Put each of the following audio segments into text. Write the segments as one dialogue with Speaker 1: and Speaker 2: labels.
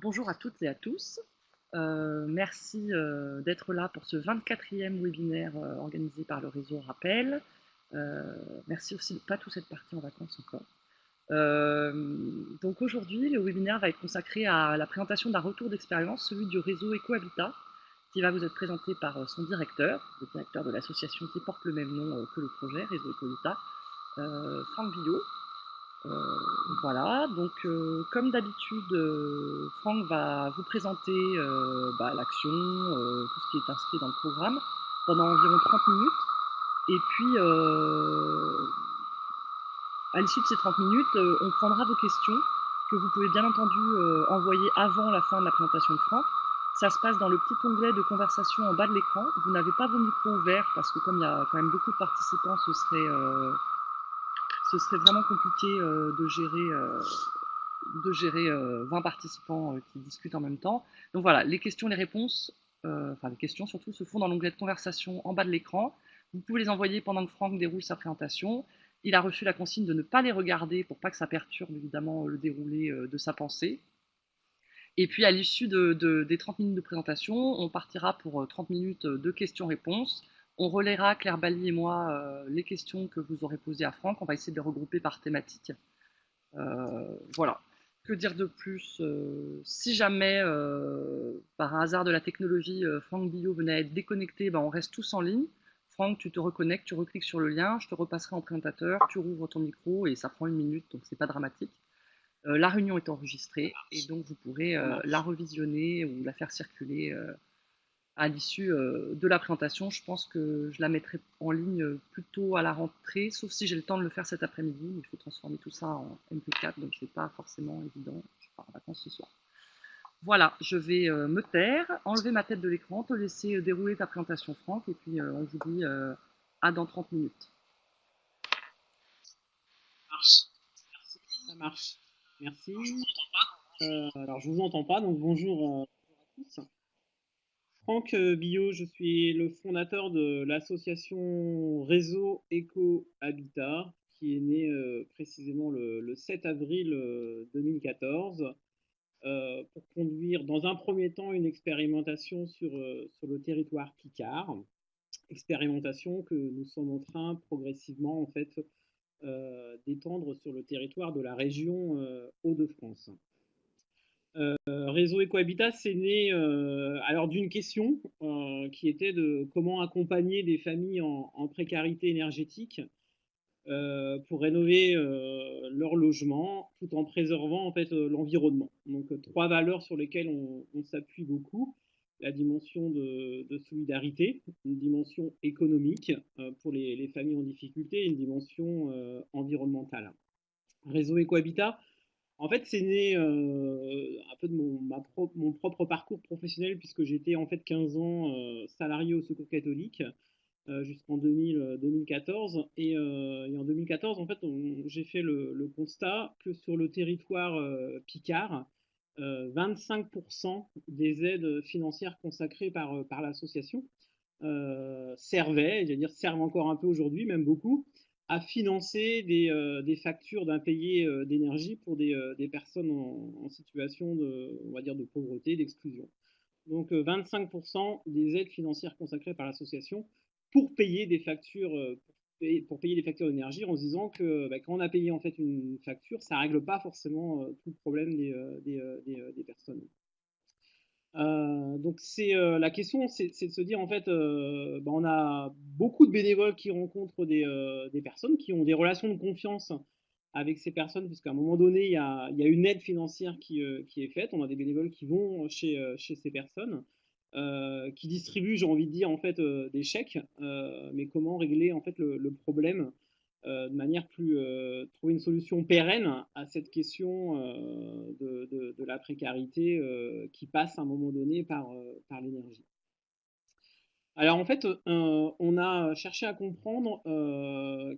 Speaker 1: Bonjour à toutes et à tous. Merci d'être là pour ce 24e webinaire organisé par le réseau Rappel. Euh, Merci aussi de ne pas tous être partis en vacances encore. Donc aujourd'hui, le webinaire va être consacré à la présentation d'un retour d'expérience, celui du réseau EcoHabitat, qui va vous être présenté par son directeur, le directeur de l'association qui porte le même nom que le projet, Réseau EcoHabitat, Franck Billot. Voilà, donc comme d'habitude, Franck va vous présenter l'action, tout ce qui est inscrit dans le programme, pendant environ 30 minutes. Et puis, à l'issue de ces 30 minutes, on prendra vos questions que vous pouvez bien entendu envoyer avant la fin de la présentation de Franck. Ça se passe dans le petit onglet de conversation en bas de l'écran. Vous n'avez pas vos micros ouverts parce que comme il y a quand même beaucoup de participants, ce serait vraiment compliqué de gérer 20 participants qui discutent en même temps. Donc voilà, les questions et les réponses, enfin les questions surtout, se font dans l'onglet de conversation en bas de l'écran. Vous pouvez les envoyer pendant que Franck déroule sa présentation. Il a reçu la consigne de ne pas les regarder pour pas que ça perturbe évidemment le déroulé de sa pensée. Et puis à l'issue des 30 minutes de présentation, on partira pour 30 minutes de questions-réponses. On relaiera, Claire Bally et moi, les questions que vous aurez posées à Franck. On va essayer de les regrouper par thématique. Voilà. Que dire de plus Si jamais, par un hasard de la technologie, Franck Billot venait à être déconnecté, ben on reste tous en ligne. Franck, tu te reconnectes, tu recliques sur le lien, je te repasserai en présentateur, tu rouvres ton micro et ça prend 1 minute, donc c'est pas dramatique. La réunion est enregistrée et donc vous pourrez la revisionner ou la faire circuler à l'issue de la présentation. Je pense que je la mettrai en ligne plutôt à la rentrée, sauf si j'ai le temps de le faire cet après-midi. Mais il faut transformer tout ça en MP4, donc c'est pas forcément évident. Je pars en vacances ce soir. Voilà, je vais me taire, enlever ma tête de l'écran, te laisser dérouler ta présentation, Franck, et puis on vous dit à dans 30 minutes.
Speaker 2: Marche. Ça marche. Merci. Alors, je vous entends pas, donc bonjour, à tous. Franck Billot, je suis le fondateur de l'association Réseau Éco Habitat, qui est née précisément le 7 avril 2014, pour conduire dans un premier temps une expérimentation sur le territoire picard, expérimentation que nous sommes en train progressivement en fait d'étendre sur le territoire de la région Hauts-de-France. Réseau Ecohabitat, c'est né alors d'une question qui était de comment accompagner des familles en précarité énergétique pour rénover leur logement tout en préservant en fait l'environnement. Donc trois valeurs sur lesquelles on s'appuie beaucoup: la dimension de solidarité, une dimension économique pour les familles en difficulté, et une dimension environnementale. Réseau Ecohabitat, en fait, c'est né un peu de mon propre parcours professionnel, puisque j'étais en fait 15 ans salarié au Secours catholique jusqu'en 2014. Et en 2014, en fait, j'ai fait le constat que sur le territoire picard, 25% des aides financières consacrées par l'association servaient, c'est-à-dire servent encore un peu aujourd'hui, même beaucoup, à financer des factures d'impayés d'énergie pour des personnes en situation on va dire, de pauvreté, d'exclusion. Donc 25% des aides financières consacrées par l'association pour payer des factures d'énergie, en se disant que quand on a payé en fait une facture, ça ne règle pas forcément tout le problème des personnes. Donc la question, c'est de se dire en fait, on a beaucoup de bénévoles qui rencontrent des personnes, qui ont des relations de confiance avec ces personnes, puisqu'à un moment donné, il y a une aide financière qui est faite. On a des bénévoles qui vont chez ces personnes, qui distribuent, j'ai envie de dire, en fait, des chèques, mais comment régler en fait le problème de manière plus trouver une solution pérenne à cette question de la précarité qui passe à un moment donné par l'énergie. Alors en fait, on a cherché à comprendre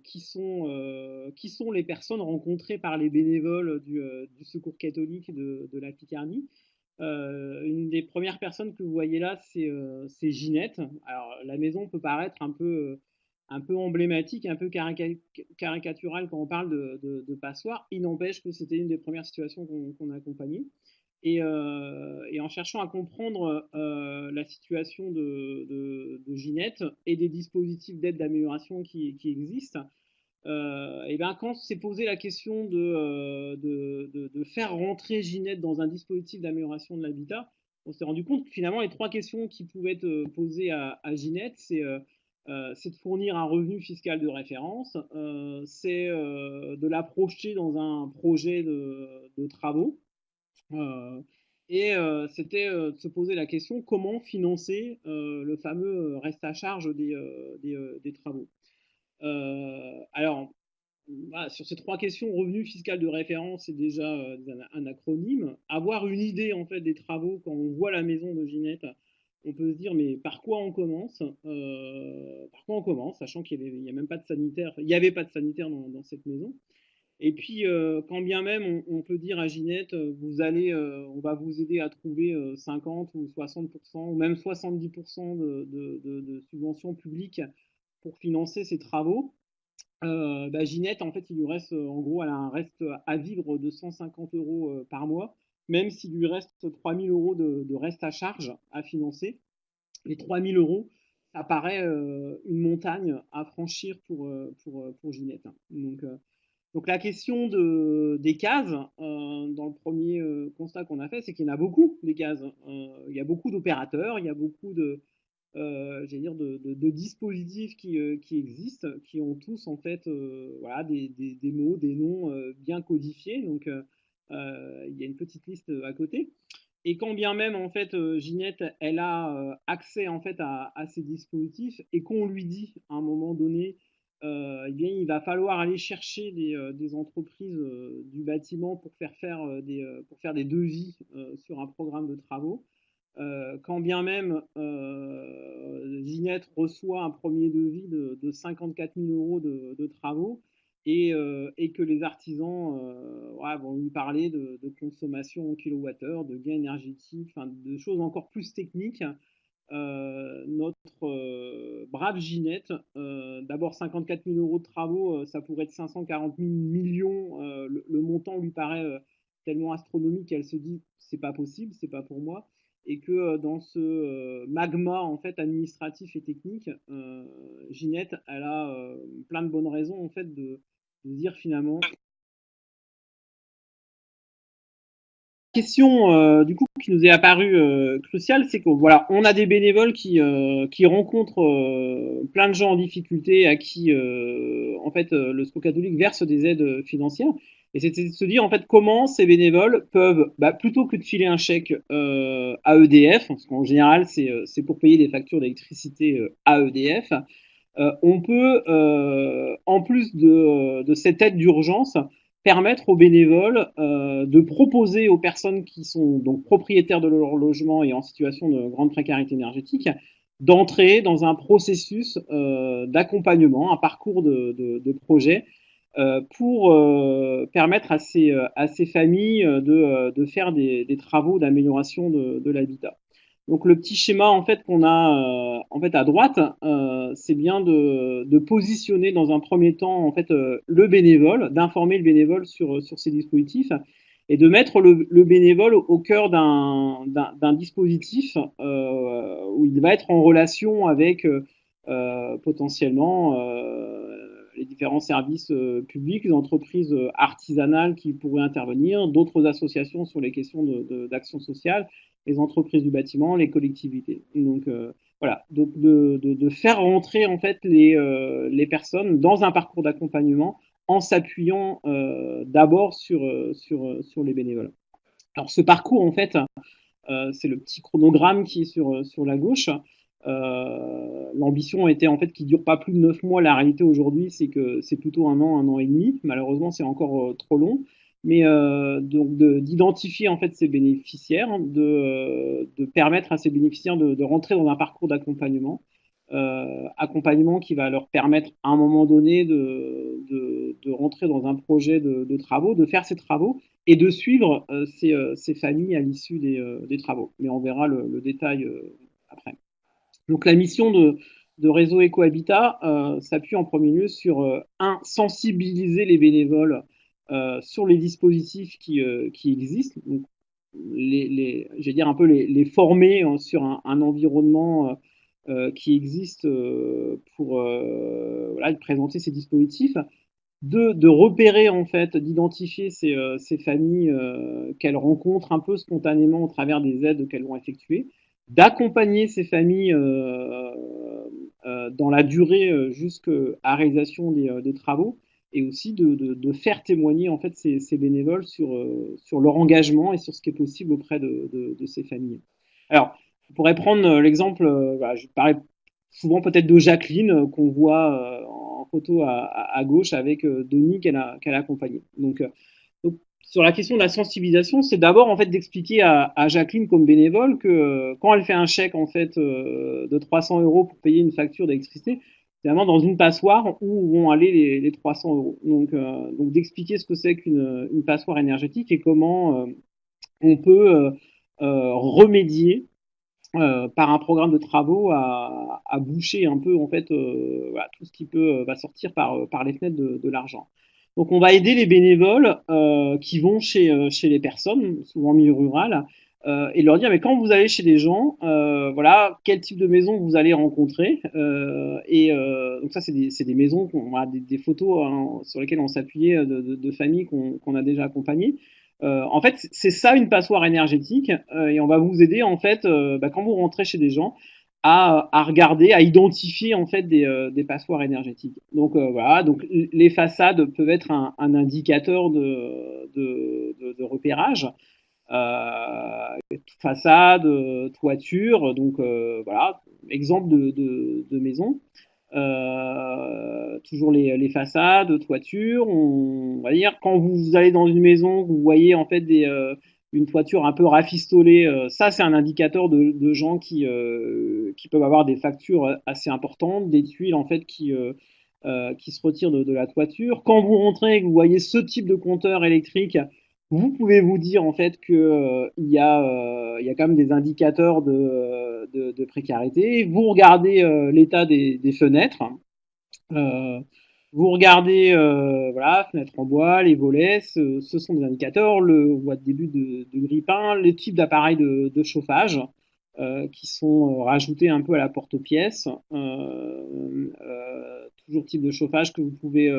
Speaker 2: qui sont les personnes rencontrées par les bénévoles du Secours catholique de la Picardie. Une des premières personnes que vous voyez là, c'est Ginette. Alors la maison peut paraître un peu emblématique, un peu caricaturale quand on parle de passoire. Il n'empêche que c'était une des premières situations qu'on a accompagnées. et en cherchant à comprendre la situation de Ginette et des dispositifs d'aide d'amélioration qui existent, et bien quand s'est posé la question de faire rentrer Ginette dans un dispositif d'amélioration de l'habitat, on s'est rendu compte que finalement les trois questions qui pouvaient être posées à Ginette, c'est de fournir un revenu fiscal de référence, c'est de la projeter dans un projet de travaux, et c'était de se poser la question comment financer le fameux reste à charge des travaux. Alors, voilà, sur ces trois questions, revenu fiscal de référence, c'est déjà un acronyme. Avoir une idée en fait des travaux quand on voit la maison de Ginette, on peut se dire mais par quoi on commence Par quoi on commence, sachant qu'il n'y a même pas de sanitaire, il n'y avait pas de sanitaire dans cette maison. Et puis, quand bien même on peut dire à Ginette, on va vous aider à trouver 50 ou 60% ou même 70% de subventions publiques pour financer ces travaux. Bah, Ginette, en fait, il lui reste, en gros, elle a un reste à vivre de 150 euros par mois, même s'il lui reste 3000 euros de reste à charge à financer. Les 3000 euros, ça paraît une montagne à franchir pour Ginette, hein. Donc la question des cases, dans le premier constat qu'on a fait, c'est qu'il y en a beaucoup des cases. Il y a beaucoup d'opérateurs, il y a beaucoup j'allais dire de dispositifs qui existent, qui ont tous en fait voilà, des mots, des noms bien codifiés. Donc il y a une petite liste à côté. Et quand bien même en fait Ginette, elle a accès en fait à ces dispositifs et qu'on lui dit à un moment donné, eh bien il va falloir aller chercher des entreprises du bâtiment pour faire des devis sur un programme de travaux. Quand bien même Ginette reçoit un premier devis de 54 000 euros de travaux et que les artisans ouais, vont lui parler de consommation en kilowattheure, de gain énergétique, enfin, de choses encore plus techniques. Notre brave Ginette, d'abord 54 000 euros de travaux, ça pourrait être 540 000 millions. Le montant lui paraît tellement astronomique qu'elle se dit c'est pas possible, c'est pas pour moi. Et que dans ce magma en fait administratif et technique, Ginette, elle a plein de bonnes raisons en fait de dire finalement question du coup qui nous est apparue cruciale, c'est que voilà, on a des bénévoles qui rencontrent plein de gens en difficulté à qui en fait le Secours catholique verse des aides financières. Et c'est de se dire en fait comment ces bénévoles peuvent, bah, plutôt que de filer un chèque à EDF, parce qu'en général c'est pour payer des factures d'électricité à EDF, on peut, en plus de cette aide d'urgence, permettre aux bénévoles de proposer aux personnes qui sont donc propriétaires de leur logement et en situation de grande précarité énergétique d'entrer dans un processus d'accompagnement, un parcours de projet pour permettre à ces familles de faire des travaux d'amélioration de l'habitat. Donc le petit schéma en fait qu'on a en fait à droite, c'est bien de positionner dans un premier temps en fait le bénévole, d'informer le bénévole sur ces dispositifs et de mettre le bénévole au cœur d'un dispositif où il va être en relation avec potentiellement les différents services publics, les entreprises artisanales qui pourraient intervenir, d'autres associations sur les questions d'action sociale, les entreprises du bâtiment, les collectivités. Donc voilà, donc de faire rentrer en fait les personnes dans un parcours d'accompagnement en s'appuyant d'abord sur les bénévoles. Alors ce parcours en fait, c'est le petit chronogramme qui est sur la gauche. L'ambition était en fait qu'il dure pas plus de 9 mois. La réalité aujourd'hui, c'est que c'est plutôt un an et demi. Malheureusement, c'est encore trop long. Mais donc d'identifier en fait ces bénéficiaires, de permettre à ces bénéficiaires de rentrer dans un parcours d'accompagnement, accompagnement qui va leur permettre à un moment donné de rentrer dans un projet de travaux, de faire ces travaux et de suivre ces familles à l'issue des travaux. Mais on verra le détail après. Donc la mission de Réseau Ecohabitat s'appuie en premier lieu sur sensibiliser les bénévoles sur les dispositifs qui existent. Donc, je vais dire un peu les former sur un environnement qui existe pour voilà, présenter ces dispositifs, de repérer en fait, d'identifier ces familles qu'elles rencontrent un peu spontanément au travers des aides qu'elles vont effectuer, d'accompagner ces familles dans la durée jusqu'à réalisation des travaux et aussi de faire témoigner en fait ces bénévoles sur leur engagement et sur ce qui est possible auprès de ces familles. Alors, on pourrait prendre l'exemple, voilà, je parlais souvent peut-être de Jacqueline qu'on voit en photo à gauche avec Denis qu'elle a accompagné. Donc, sur la question de la sensibilisation, c'est d'abord en fait d'expliquer à Jacqueline comme bénévole que quand elle fait un chèque en fait de 300 euros pour payer une facture d'électricité, c'est vraiment dans une passoire où vont aller les 300 euros. Donc d'expliquer ce que c'est qu'une passoire énergétique et comment on peut remédier par un programme de travaux à boucher un peu en fait voilà, tout ce qui peut va sortir par les fenêtres de l'argent. Donc on va aider les bénévoles qui vont chez les personnes, souvent en milieu rural, et leur dire mais quand vous allez chez des gens, voilà quel type de maison vous allez rencontrer. Donc ça c'est des maisons, voilà, des photos hein, sur lesquelles on s'appuyait de familles qu'on a déjà accompagnées. En fait, c'est ça une passoire énergétique, et on va vous aider en fait quand vous rentrez chez des gens à regarder, à identifier en fait des passoires énergétiques. Donc voilà, donc les façades peuvent être un indicateur de repérage. Façade, toiture, donc voilà, exemple de maison. Toujours les façades, toitures. On va dire quand vous allez dans une maison, vous voyez en fait une toiture un peu rafistolée. Ça, c'est un indicateur de gens qui peuvent avoir des factures assez importantes, des tuiles en fait qui se retirent de la toiture. Quand vous rentrez et que vous voyez ce type de compteur électrique, vous pouvez vous dire en fait que il y a quand même des indicateurs de précarité. Vous regardez l'état des fenêtres. Euh, Vous regardez, voilà, fenêtres en bois, les volets, ce sont des indicateurs. On voit le début de grille-pain, les types d'appareils de chauffage qui sont rajoutés un peu à la porte-pièce. Toujours type de chauffage que vous pouvez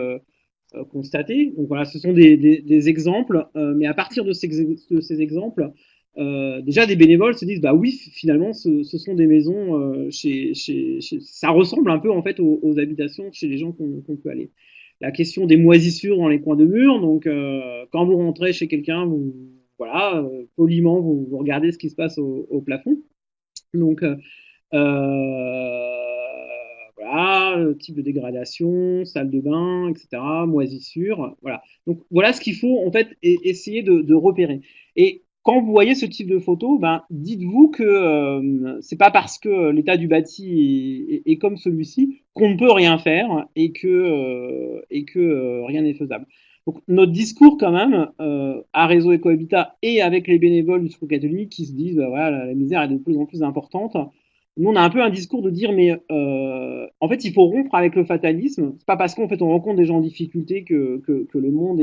Speaker 2: constater. Donc voilà, ce sont des exemples, mais à partir de ces exemples, déjà des bénévoles se disent bah oui finalement ce sont des maisons ça ressemble un peu en fait aux habitations chez les gens qu'on peut aller. La question des moisissures dans les coins de mur, donc quand vous rentrez chez quelqu'un, vous voilà poliment vous regardez ce qui se passe au plafond. Donc voilà, type de dégradation, salle de bain, etc., moisissure, voilà. Donc voilà ce qu'il faut en fait essayer de repérer. Et quand vous voyez ce type de photo, ben, dites-vous que c'est pas parce que l'état du bâti est comme celui-ci qu'on ne peut rien faire et que rien n'est faisable. Donc notre discours quand même à Réseau Ecohabitat et avec les bénévoles du Secours catholique qui se disent bah, voilà la misère est de plus en plus importante. Nous, on a un peu un discours de dire, mais en fait, il faut rompre avec le fatalisme. C'est pas parce qu'en fait on rencontre des gens en difficulté que le monde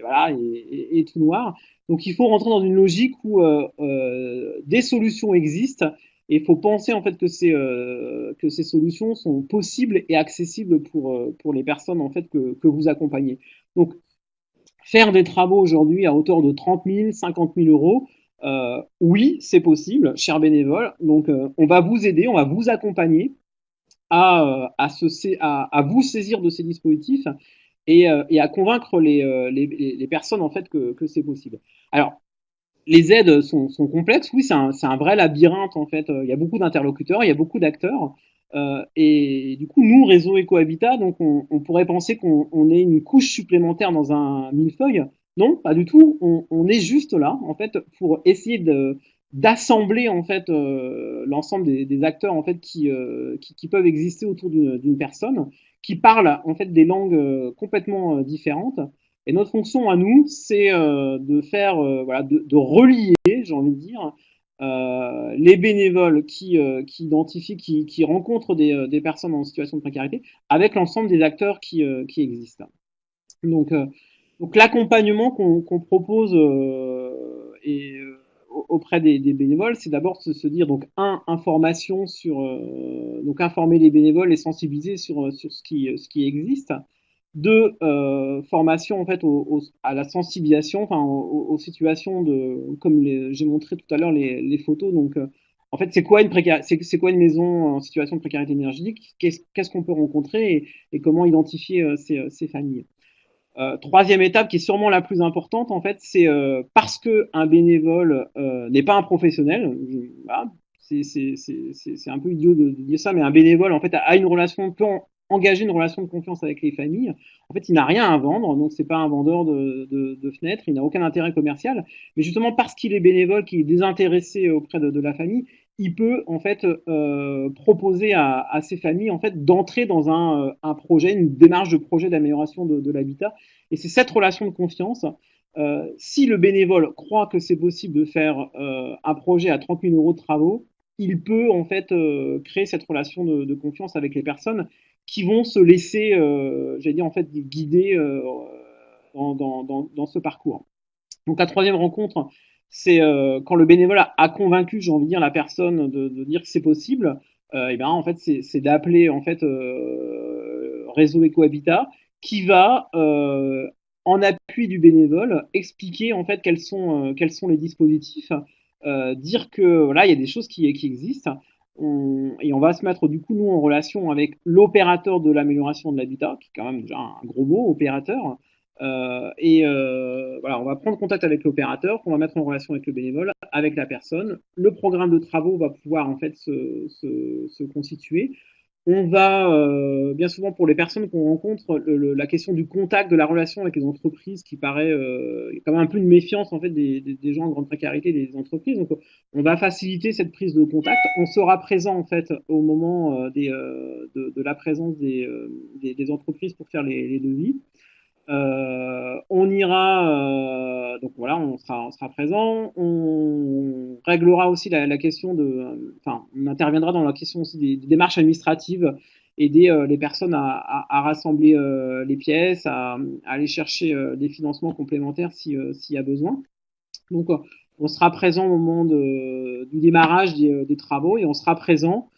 Speaker 2: voilà, est tout noir. Donc, il faut rentrer dans une logique où des solutions existent et il faut penser en fait que ces solutions sont possibles et accessibles pour les personnes en fait que vous accompagnez. Donc, faire des travaux aujourd'hui à hauteur de 30 000, 50 000 euros, oui, c'est possible, cher bénévole. Donc, on va vous aider, on va vous accompagner à vous saisir de ces dispositifs et à convaincre les personnes en fait que c'est possible. Alors, les aides sont complexes. Oui, c'est un vrai labyrinthe en fait. Il y a beaucoup d'interlocuteurs, il y a beaucoup d'acteurs. Et du coup, nous, réseau Ecohabitat, donc on pourrait penser qu'on est une couche supplémentaire dans un millefeuille. Non, pas du tout. On est juste là, en fait, pour essayer d'assembler en fait l'ensemble des acteurs en fait qui peuvent exister autour d'une personne, qui parlent en fait des langues complètement différentes. Et notre fonction à nous, c'est de faire, voilà, de relier, j'ai envie de dire, les bénévoles qui identifient, qui rencontrent des personnes en situation de précarité, avec l'ensemble des acteurs qui existent. Donc, donc l'accompagnement qu'on propose auprès des bénévoles, c'est d'abord se dire donc information sur donc informer les bénévoles, les sensibiliser sur ce qui existe. Deux, formation en fait à la sensibilisation, enfin aux situations de comme j'ai montré tout à l'heure les photos. Donc en fait, c'est quoi une maison en situation de précarité énergétique? Qu'est-ce qu'on peut rencontrer et comment identifier ces familles? Troisième étape qui est sûrement la plus importante, en fait, c'est parce que un bénévole n'est pas un professionnel. Voilà, c'est un peu idiot de dire ça, mais un bénévole en fait a une relation peut engager une relation de confiance avec les familles. En fait, il n'a rien à vendre, donc c'est pas un vendeur de fenêtres, il n'a aucun intérêt commercial. Mais justement parce qu'il est bénévole, qu'il est désintéressé auprès de la famille, il peut en fait proposer à ces familles en fait d'entrer dans un projet, une démarche de projet d'amélioration de l'habitat. Et c'est cette relation de confiance. Si le bénévole croit que c'est possible de faire un projet à 30 000 euros de travaux, il peut en fait créer cette relation de confiance avec les personnes qui vont se laisser, j'allais dire en fait, guider dans ce parcours. Donc la troisième rencontre, c'est quand le bénévole a convaincu, j'ai envie de dire, la personne de dire que c'est possible. Et ben en fait, c'est d'appeler en fait Réseau Ecohabitat qui va en appui du bénévole expliquer en fait quels sont les dispositifs, dire que voilà il y a des choses qui existent. Et on va se mettre du coup nous en relation avec l'opérateur de l'amélioration de l'habitat, qui est quand même déjà un gros mot, opérateur, voilà, on va prendre contact avec l'opérateur, qu'on va mettre en relation avec le bénévole, avec la personne. Le programme de travaux va pouvoir en fait se constituer. On va bien souvent pour les personnes qu'on rencontre, la question du contact, de la relation avec les entreprises, qui paraît quand même un peu une méfiance en fait des gens en grande précarité des entreprises. Donc on va faciliter cette prise de contact. On sera présent en fait au moment de la présence des entreprises pour faire les devis. On ira, donc voilà, on sera présent. On réglera aussi la question enfin, on interviendra dans la question aussi des démarches administratives, aider les personnes à rassembler les pièces, à aller chercher des financements complémentaires s'il y a besoin. Donc, on sera présent au moment du démarrage des travaux et on sera présent.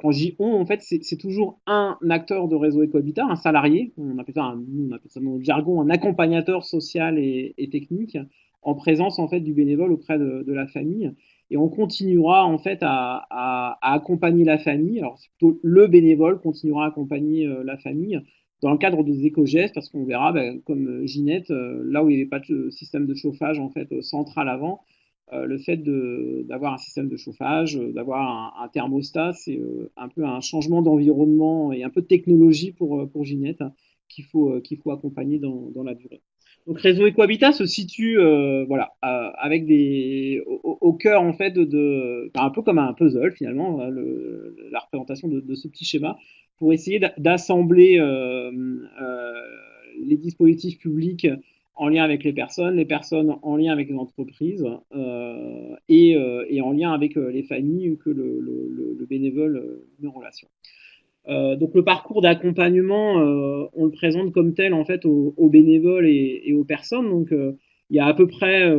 Speaker 2: Quand je dis on, en fait, c'est toujours un acteur de réseau Ecohabitat, un salarié. On appelle ça dans le jargon un accompagnateur social et technique, en présence en fait du bénévole auprès de la famille. Et on continuera en fait à accompagner la famille. Alors, c'est plutôt le bénévole continuera à accompagner la famille dans le cadre des éco-gestes, parce qu'on verra, ben, comme Ginette, là où il n'y avait pas de système de chauffage en fait central avant, le fait d'avoir un système de chauffage, d'avoir un thermostat, c'est un peu un changement d'environnement et un peu de technologie pour Ginette, hein, qu'il faut accompagner dans la durée. Donc Réseau Ecohabitat se situe voilà, avec au cœur en fait un peu comme un puzzle finalement, la représentation de ce petit schéma pour essayer d'assembler les dispositifs publics en lien avec les personnes en lien avec les entreprises et en lien avec les familles que le bénévole met en relation. Donc le parcours d'accompagnement, on le présente comme tel en fait aux bénévoles et aux personnes. Donc il y a à peu près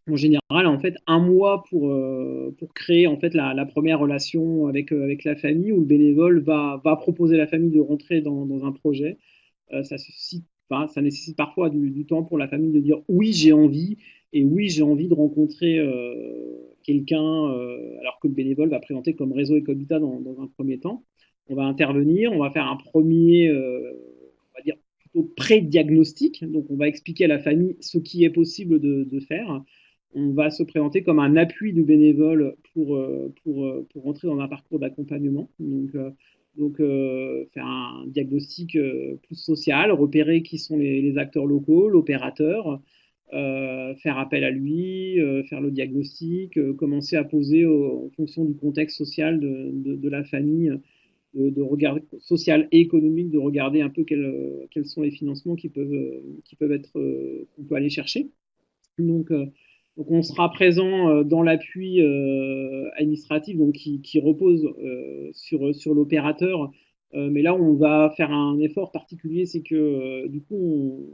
Speaker 2: en général en fait un mois pour créer en fait la première relation avec la famille où le bénévole va proposer à la famille de rentrer dans un projet. Enfin, ça nécessite parfois du temps pour la famille de dire oui j'ai envie et oui j'ai envie de rencontrer quelqu'un alors que le bénévole va présenter comme réseau Ecohabitat dans un premier temps. On va intervenir, on va faire un premier, on va dire plutôt pré-diagnostic. Donc, on va expliquer à la famille ce qui est possible de faire. On va se présenter comme un appui du bénévole pour rentrer dans un parcours d'accompagnement. Donc, faire un diagnostic plus social, repérer qui sont les acteurs locaux, l'opérateur, faire appel à lui, faire le diagnostic, commencer à poser en fonction du contexte social de la famille de regard social et économique, de regarder un peu quels sont les financements qui peuvent être qu'on peut aller chercher. Donc, donc on sera présent dans l'appui administratif donc qui repose sur l'opérateur. Mais là, où on va faire un effort particulier, c'est que du coup,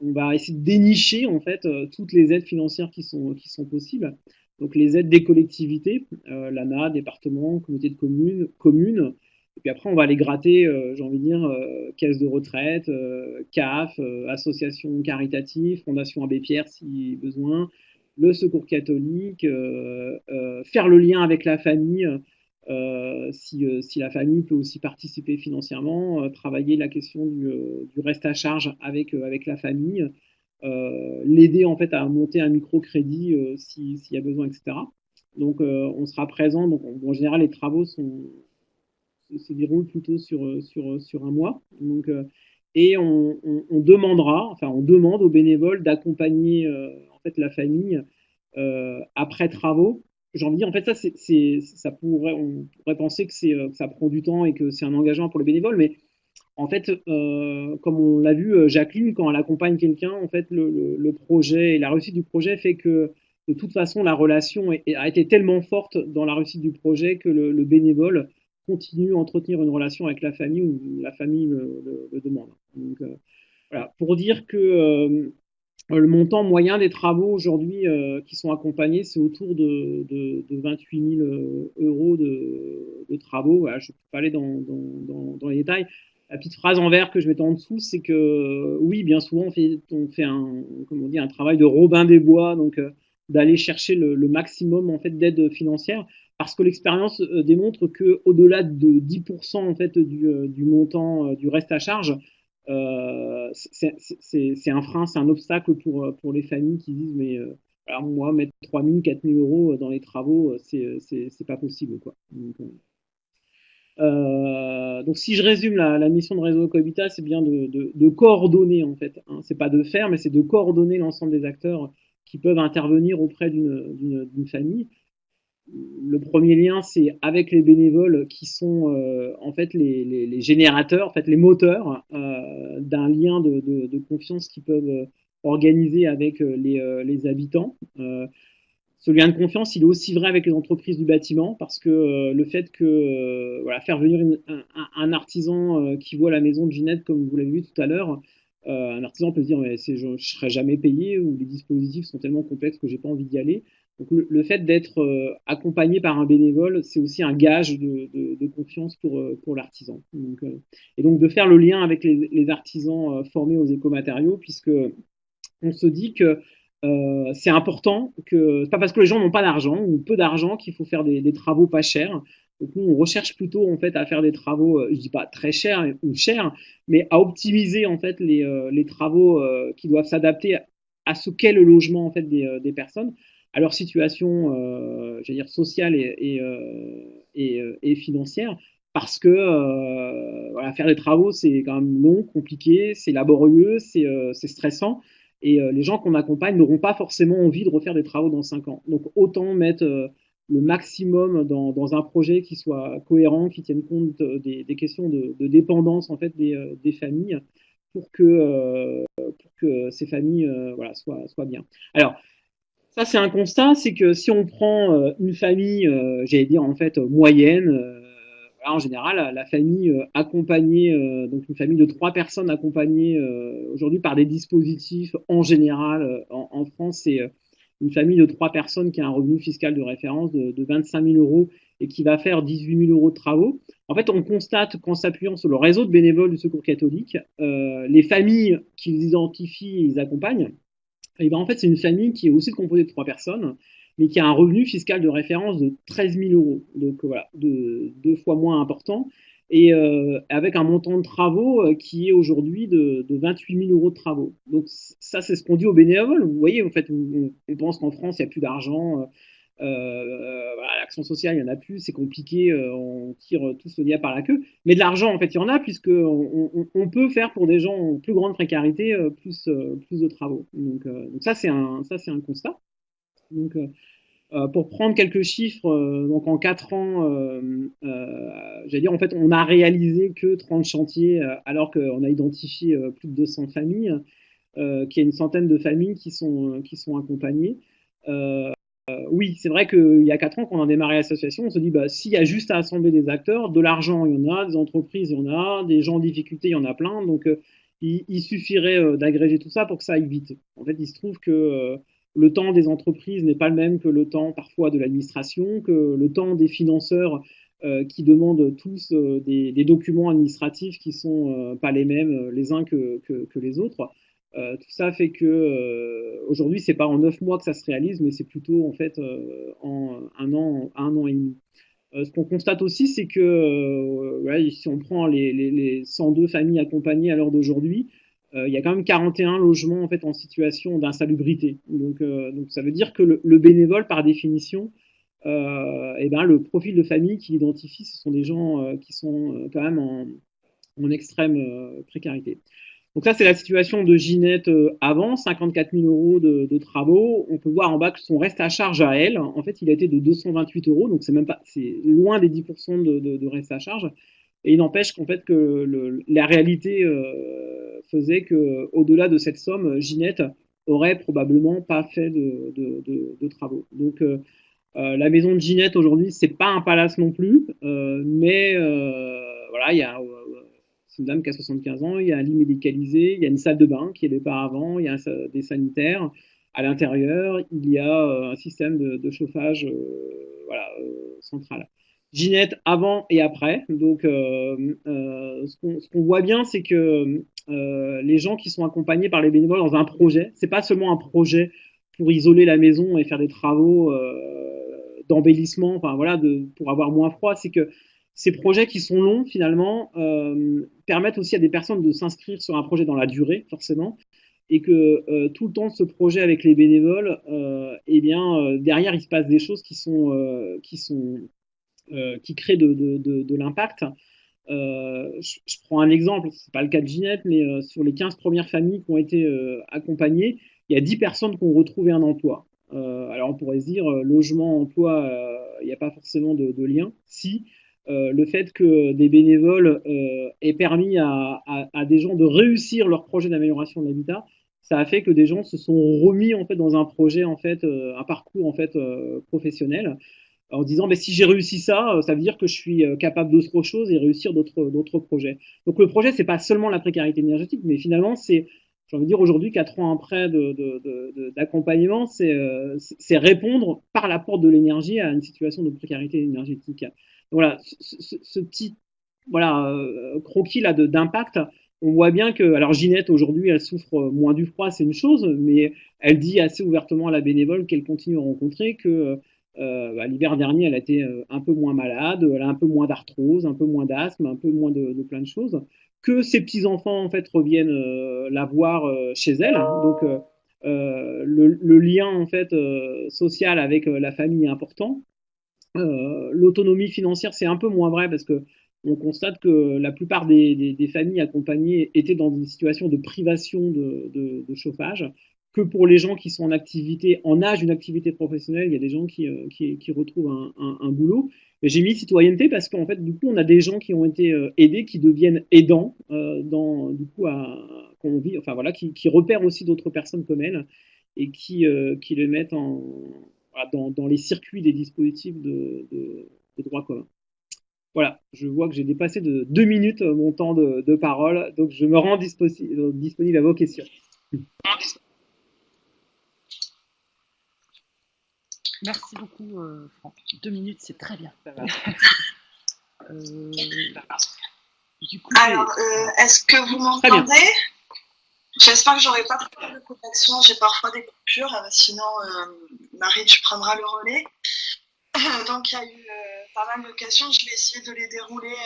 Speaker 2: on va essayer de dénicher en fait toutes les aides financières qui sont possibles. Donc les aides des collectivités, l'ANA, département, communauté de communes. Et puis après, on va aller gratter, j'ai envie de dire, caisse de retraite, CAF, association caritative, Fondation Abbé Pierre si besoin, le Secours catholique, faire le lien avec la famille, si la famille peut aussi participer financièrement, travailler la question du reste à charge avec la famille, l'aider en fait à monter un microcrédit s'il y a besoin, etc. Donc on sera présent. Donc en général, les travaux se déroulent plutôt sur un mois. Donc, et on demandera, enfin on demande aux bénévoles d'accompagner en fait la famille après travaux. J'ai envie de dire, en fait, ça pourrait, on pourrait penser que ça prend du temps et que c'est un engagement pour les bénévoles, mais en fait, comme on l'a vu, Jacqueline, quand elle accompagne quelqu'un, en fait, le projet et la réussite du projet fait que de toute façon, la relation a été tellement forte dans la réussite du projet que le bénévole continue à entretenir une relation avec la famille ou la famille le demande. Donc, voilà, pour dire que le montant moyen des travaux aujourd'hui qui sont accompagnés, c'est autour de 28 000 euros de travaux. Voilà, je ne peux pas aller dans les détails. La petite phrase en vert que je mettais en dessous, c'est que oui, bien souvent, on fait comment on dit, un travail de Robin des Bois, donc d'aller chercher le maximum en fait, d'aide financière, parce que l'expérience démontre qu'au-delà de 10% en fait, du montant du reste à charge, c'est un frein, c'est un obstacle pour les familles qui disent mais alors moi mettre 3 000, 4 000 euros dans les travaux, c'est pas possible quoi. Donc si je résume la mission de Réseau Cohabitat, c'est bien de coordonner en fait. Hein. C'est pas de faire, mais c'est de coordonner l'ensemble des acteurs qui peuvent intervenir auprès d'une famille. Le premier lien, c'est avec les bénévoles qui sont en fait les générateurs, en fait les moteurs d'un lien de confiance qu'ils peuvent organiser avec les habitants. Ce lien de confiance, il est aussi vrai avec les entreprises du bâtiment parce que le fait que voilà, faire venir un artisan qui voit la maison de Ginette, comme vous l'avez vu tout à l'heure, un artisan peut se dire mais je ne serai jamais payé ou les dispositifs sont tellement complexes que j'ai pas envie d'y aller. Donc le fait d'être accompagné par un bénévole, c'est aussi un gage de confiance pour l'artisan. Et donc de faire le lien avec les artisans formés aux écomatériaux, puisque on se dit que c'est important que c'est pas parce que les gens n'ont pas d'argent ou peu d'argent qu'il faut faire des travaux pas chers. Donc nous, on recherche plutôt en fait à faire des travaux, je dis pas très chers ou chers, mais à optimiser en fait les travaux qui doivent s'adapter à ce qu'est le logement en fait des personnes, à leur situation, j'allais dire sociale et financière, parce que voilà, faire des travaux c'est quand même long, compliqué, c'est laborieux, c'est stressant. Et les gens qu'on accompagne n'auront pas forcément envie de refaire des travaux dans 5 ans. Donc autant mettre le maximum dans un projet qui soit cohérent, qui tienne compte des questions de dépendance en fait des familles pour que ces familles voilà, soient bien. Alors, ça, c'est un constat, c'est que si on prend une famille, j'allais dire en fait moyenne, voilà, en général, la famille accompagnée, donc une famille de 3 personnes accompagnées aujourd'hui par des dispositifs en général en France, c'est une famille de 3 personnes qui a un revenu fiscal de référence de 25 000 euros et qui va faire 18 000 euros de travaux. En fait, on constate qu'en s'appuyant sur le réseau de bénévoles du Secours catholique, les familles qu'ils identifient et ils accompagnent, et ben en fait, c'est une famille qui est aussi composée de 3 personnes, mais qui a un revenu fiscal de référence de 13 000 euros. Donc voilà, deux fois moins important. Et avec un montant de travaux qui est aujourd'hui de 28 000 euros de travaux. Donc ça, c'est ce qu'on dit aux bénévoles. Vous voyez, en fait, on pense qu'en France, il n'y a plus d'argent. Voilà, l'action sociale, il n'y en a plus, c'est compliqué, on tire tous le diable par la queue. Mais de l'argent, en fait, il y en a, puisqu'on peut faire pour des gens en plus grande précarité plus de travaux. Donc ça, c'est un constat. Donc, pour prendre quelques chiffres, donc en 4 ans, j'allais dire, en fait, on a réalisé que 30 chantiers, alors qu'on a identifié plus de 200 familles, qu'il y a une centaine de familles qui sont accompagnées. Oui, c'est vrai qu'il y a 4 ans, quand on a démarré l'association, on se dit, bah, s'il y a juste à assembler des acteurs, de l'argent, il y en a, des entreprises, il y en a, des gens en difficulté, il y en a plein. Donc, il suffirait d'agréger tout ça pour que ça aille vite. En fait, il se trouve que le temps des entreprises n'est pas le même que le temps parfois de l'administration, que le temps des financeurs qui demandent tous des documents administratifs qui sont pas les mêmes les uns que les autres. Tout ça fait que aujourd'hui, c'est pas en 9 mois que ça se réalise, mais c'est plutôt en fait en un an et demi. Ce qu'on constate aussi, c'est que ouais, si on prend les 102 familles accompagnées à l'heure d'aujourd'hui, il y a quand même 41 logements en fait en situation d'insalubrité. Donc ça veut dire que le bénévole, par définition, et ben, le profil de famille qu'il identifie, ce sont des gens qui sont quand même en extrême précarité. Donc ça, c'est la situation de Ginette avant, 54 000 euros de travaux. On peut voir en bas que son reste à charge à elle, en fait, il a été de 228 euros, donc c'est même pas, c'est loin des 10% de reste à charge. Et il n'empêche qu'en fait que la réalité faisait que, au-delà de cette somme, Ginette aurait probablement pas fait de travaux. Donc la maison de Ginette aujourd'hui, c'est pas un palace non plus, mais voilà, il y a c'est une dame qui a 75 ans, il y a un lit médicalisé, il y a une salle de bain qui est auparavant, il y a des sanitaires à l'intérieur, il y a un système de chauffage voilà, central. Ginette avant et après. Donc, ce qu'on voit bien, c'est que les gens qui sont accompagnés par les bénévoles dans un projet, c'est pas seulement un projet pour isoler la maison et faire des travaux d'embellissement, enfin voilà, pour avoir moins froid, c'est que ces projets qui sont longs finalement permettent aussi à des personnes de s'inscrire sur un projet dans la durée, forcément, et que tout le temps de ce projet avec les bénévoles, eh bien derrière il se passe des choses qui créent de l'impact. Je prends un exemple, c'est pas le cas de Ginette, mais sur les 15 premières familles qui ont été accompagnées, il y a 10 personnes qui ont retrouvé un emploi. Alors on pourrait se dire, logement, emploi, il n'y a pas forcément de lien. Si, le fait que des bénévoles aient permis à des gens de réussir leur projet d'amélioration de l'habitat, ça a fait que des gens se sont remis en fait dans un projet en fait, un parcours en fait professionnel en disant mais si j'ai réussi ça, ça veut dire que je suis capable d'autre chose et réussir d'autres projets. Donc le projet, c'est pas seulement la précarité énergétique, mais finalement, c'est, j'ai envie de dire aujourd'hui, 4 ans après d'accompagnement, c'est répondre par l'apport de l'énergie à une situation de précarité énergétique. Donc voilà, ce petit voilà, croquis là d'impact, on voit bien que, alors Ginette aujourd'hui, elle souffre moins du froid, c'est une chose, mais elle dit assez ouvertement à la bénévole qu'elle continue à rencontrer que l'hiver dernier, elle a été un peu moins malade, elle a un peu moins d'arthrose, un peu moins d'asthme, un peu moins de plein de choses. Que ses petits-enfants, en fait, reviennent la voir chez elle. Donc, le lien, en fait, social avec la famille est important. L'autonomie financière, c'est un peu moins vrai parce que on constate que la plupart des familles accompagnées étaient dans une situation de privation de chauffage, que pour les gens qui sont en activité, en âge d'une activité professionnelle, il y a des gens qui retrouvent un boulot. Mais j'ai mis citoyenneté parce qu'en fait, du coup, on a des gens qui ont été aidés, qui deviennent aidants, du coup, qu'on vit, enfin voilà, qui repèrent aussi d'autres personnes comme elles et qui les mettent dans les circuits des dispositifs de droit commun. Voilà, je vois que j'ai dépassé de 2 minutes mon temps de parole, donc je me rends disponible à vos questions.
Speaker 1: Merci beaucoup, Franck. 2 minutes, c'est très bien.
Speaker 2: Ça va.
Speaker 1: Du coup,
Speaker 3: alors, est-ce que vous m'entendez? J'espère que j'aurai pas de problème de connexion. J'ai parfois des coupures, sinon Marie, tu prendras le relais. Donc il y a eu pas mal de questions. Je vais essayer de les dérouler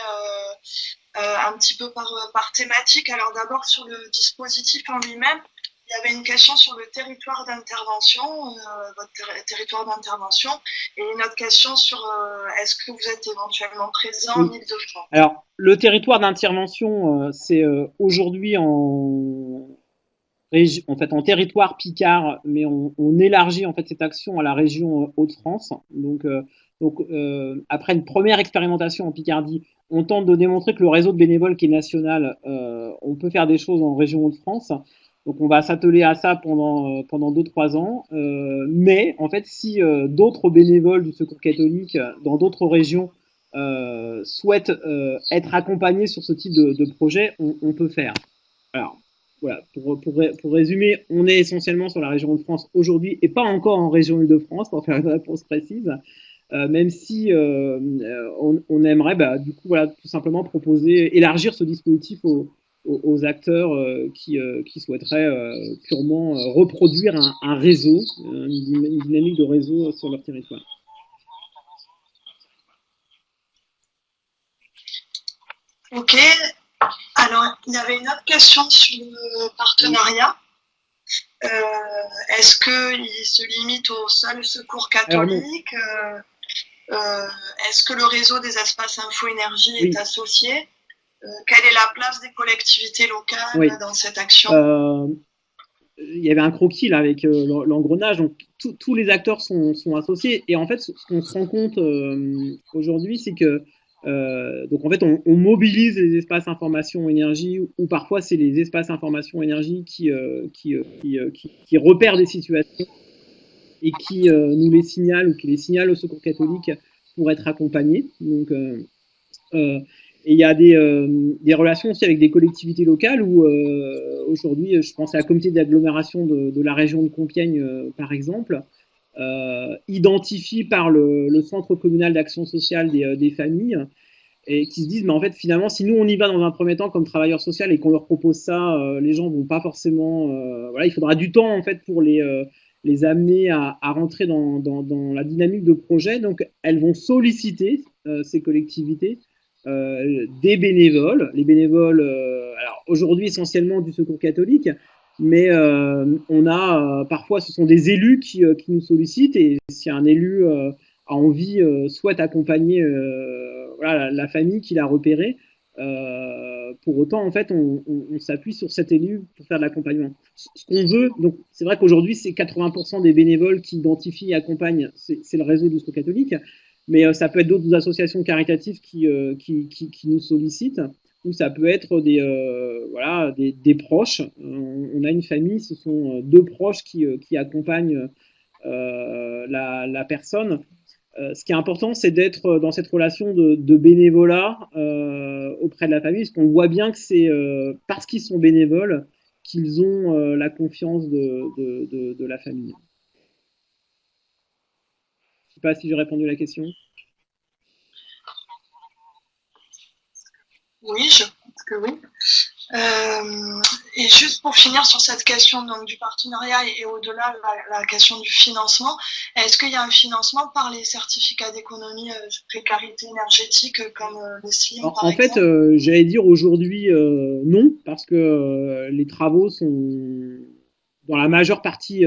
Speaker 3: un petit peu par thématique. Alors d'abord sur le dispositif en lui-même. Il y avait une question sur le territoire d'intervention, votre territoire d'intervention, et une autre question sur est-ce que vous êtes éventuellement présent en Ile-de-France?
Speaker 2: Alors, le territoire d'intervention, c'est aujourd'hui en territoire Picard, mais on élargit en fait cette action à la région Hauts-de-France. Donc, après une première expérimentation en Picardie, on tente de démontrer que le réseau de bénévoles qui est national, on peut faire des choses en région Hauts-de-France. Donc on va s'atteler à ça pendant 2-3 ans. Mais en fait, si d'autres bénévoles du Secours catholique dans d'autres régions souhaitent être accompagnés sur ce type de projet, on peut faire. Alors, voilà, pour résumer, on est essentiellement sur la région de France aujourd'hui et pas encore en région Île-de-France pour faire une réponse précise. Même si on aimerait du coup voilà, tout simplement proposer, élargir ce dispositif aux acteurs qui souhaiteraient purement reproduire un réseau, une dynamique de réseau sur leur territoire.
Speaker 3: Ok. Alors, il y avait une autre question sur le partenariat. Est-ce qu'il se limite au seul secours catholique? Est-ce que le réseau des espaces info-énergie est associé? Quelle est la place des collectivités locales dans cette action?
Speaker 2: Il y avait un croquis là avec l'engrenage, donc tous les acteurs sont associés. Et en fait, ce qu'on se rend compte aujourd'hui, c'est que donc en fait, on mobilise les espaces information énergie, ou parfois c'est les espaces information énergie qui repèrent des situations et qui nous les signalent ou qui les signalent au Secours catholique pour être accompagnés. Donc et il y a des relations aussi avec des collectivités locales où aujourd'hui, je pense à la communauté d'agglomération de la région de Compiègne, par exemple, identifiée par le Centre communal d'action sociale des familles, et qui se disent, mais en fait, finalement, si nous, on y va dans un premier temps comme travailleur social et qu'on leur propose ça, les gens vont pas forcément... voilà, il faudra du temps, en fait, pour les amener à rentrer dans la dynamique de projet. Donc, elles vont solliciter ces collectivités des bénévoles. Les bénévoles, alors aujourd'hui essentiellement du Secours catholique, mais on a parfois ce sont des élus qui nous sollicitent, et si un élu a envie, souhaite accompagner voilà, la famille qu'il a repérée, pour autant en fait on s'appuie sur cet élu pour faire de l'accompagnement. Ce qu'on veut, donc c'est vrai qu'aujourd'hui c'est 80% des bénévoles qui identifient et accompagnent, c'est le réseau du Secours catholique, mais ça peut être d'autres associations caritatives qui nous sollicitent, ou ça peut être voilà, des proches. On a une famille, ce sont deux proches qui accompagnent la personne. Ce qui est important, c'est d'être dans cette relation de bénévolat auprès de la famille, parce qu'on voit bien que c'est parce qu'ils sont bénévoles qu'ils ont la confiance de la famille. Je ne sais pas si j'ai répondu à la question.
Speaker 3: Oui, je pense que oui. Et juste pour finir sur cette question donc, du partenariat et au-delà la question du financement, est-ce qu'il y a un financement par les certificats d'économie de précarité énergétique comme les SLIM par exemple?
Speaker 2: En fait, j'allais dire aujourd'hui non, parce que les travaux sont, dans la majeure partie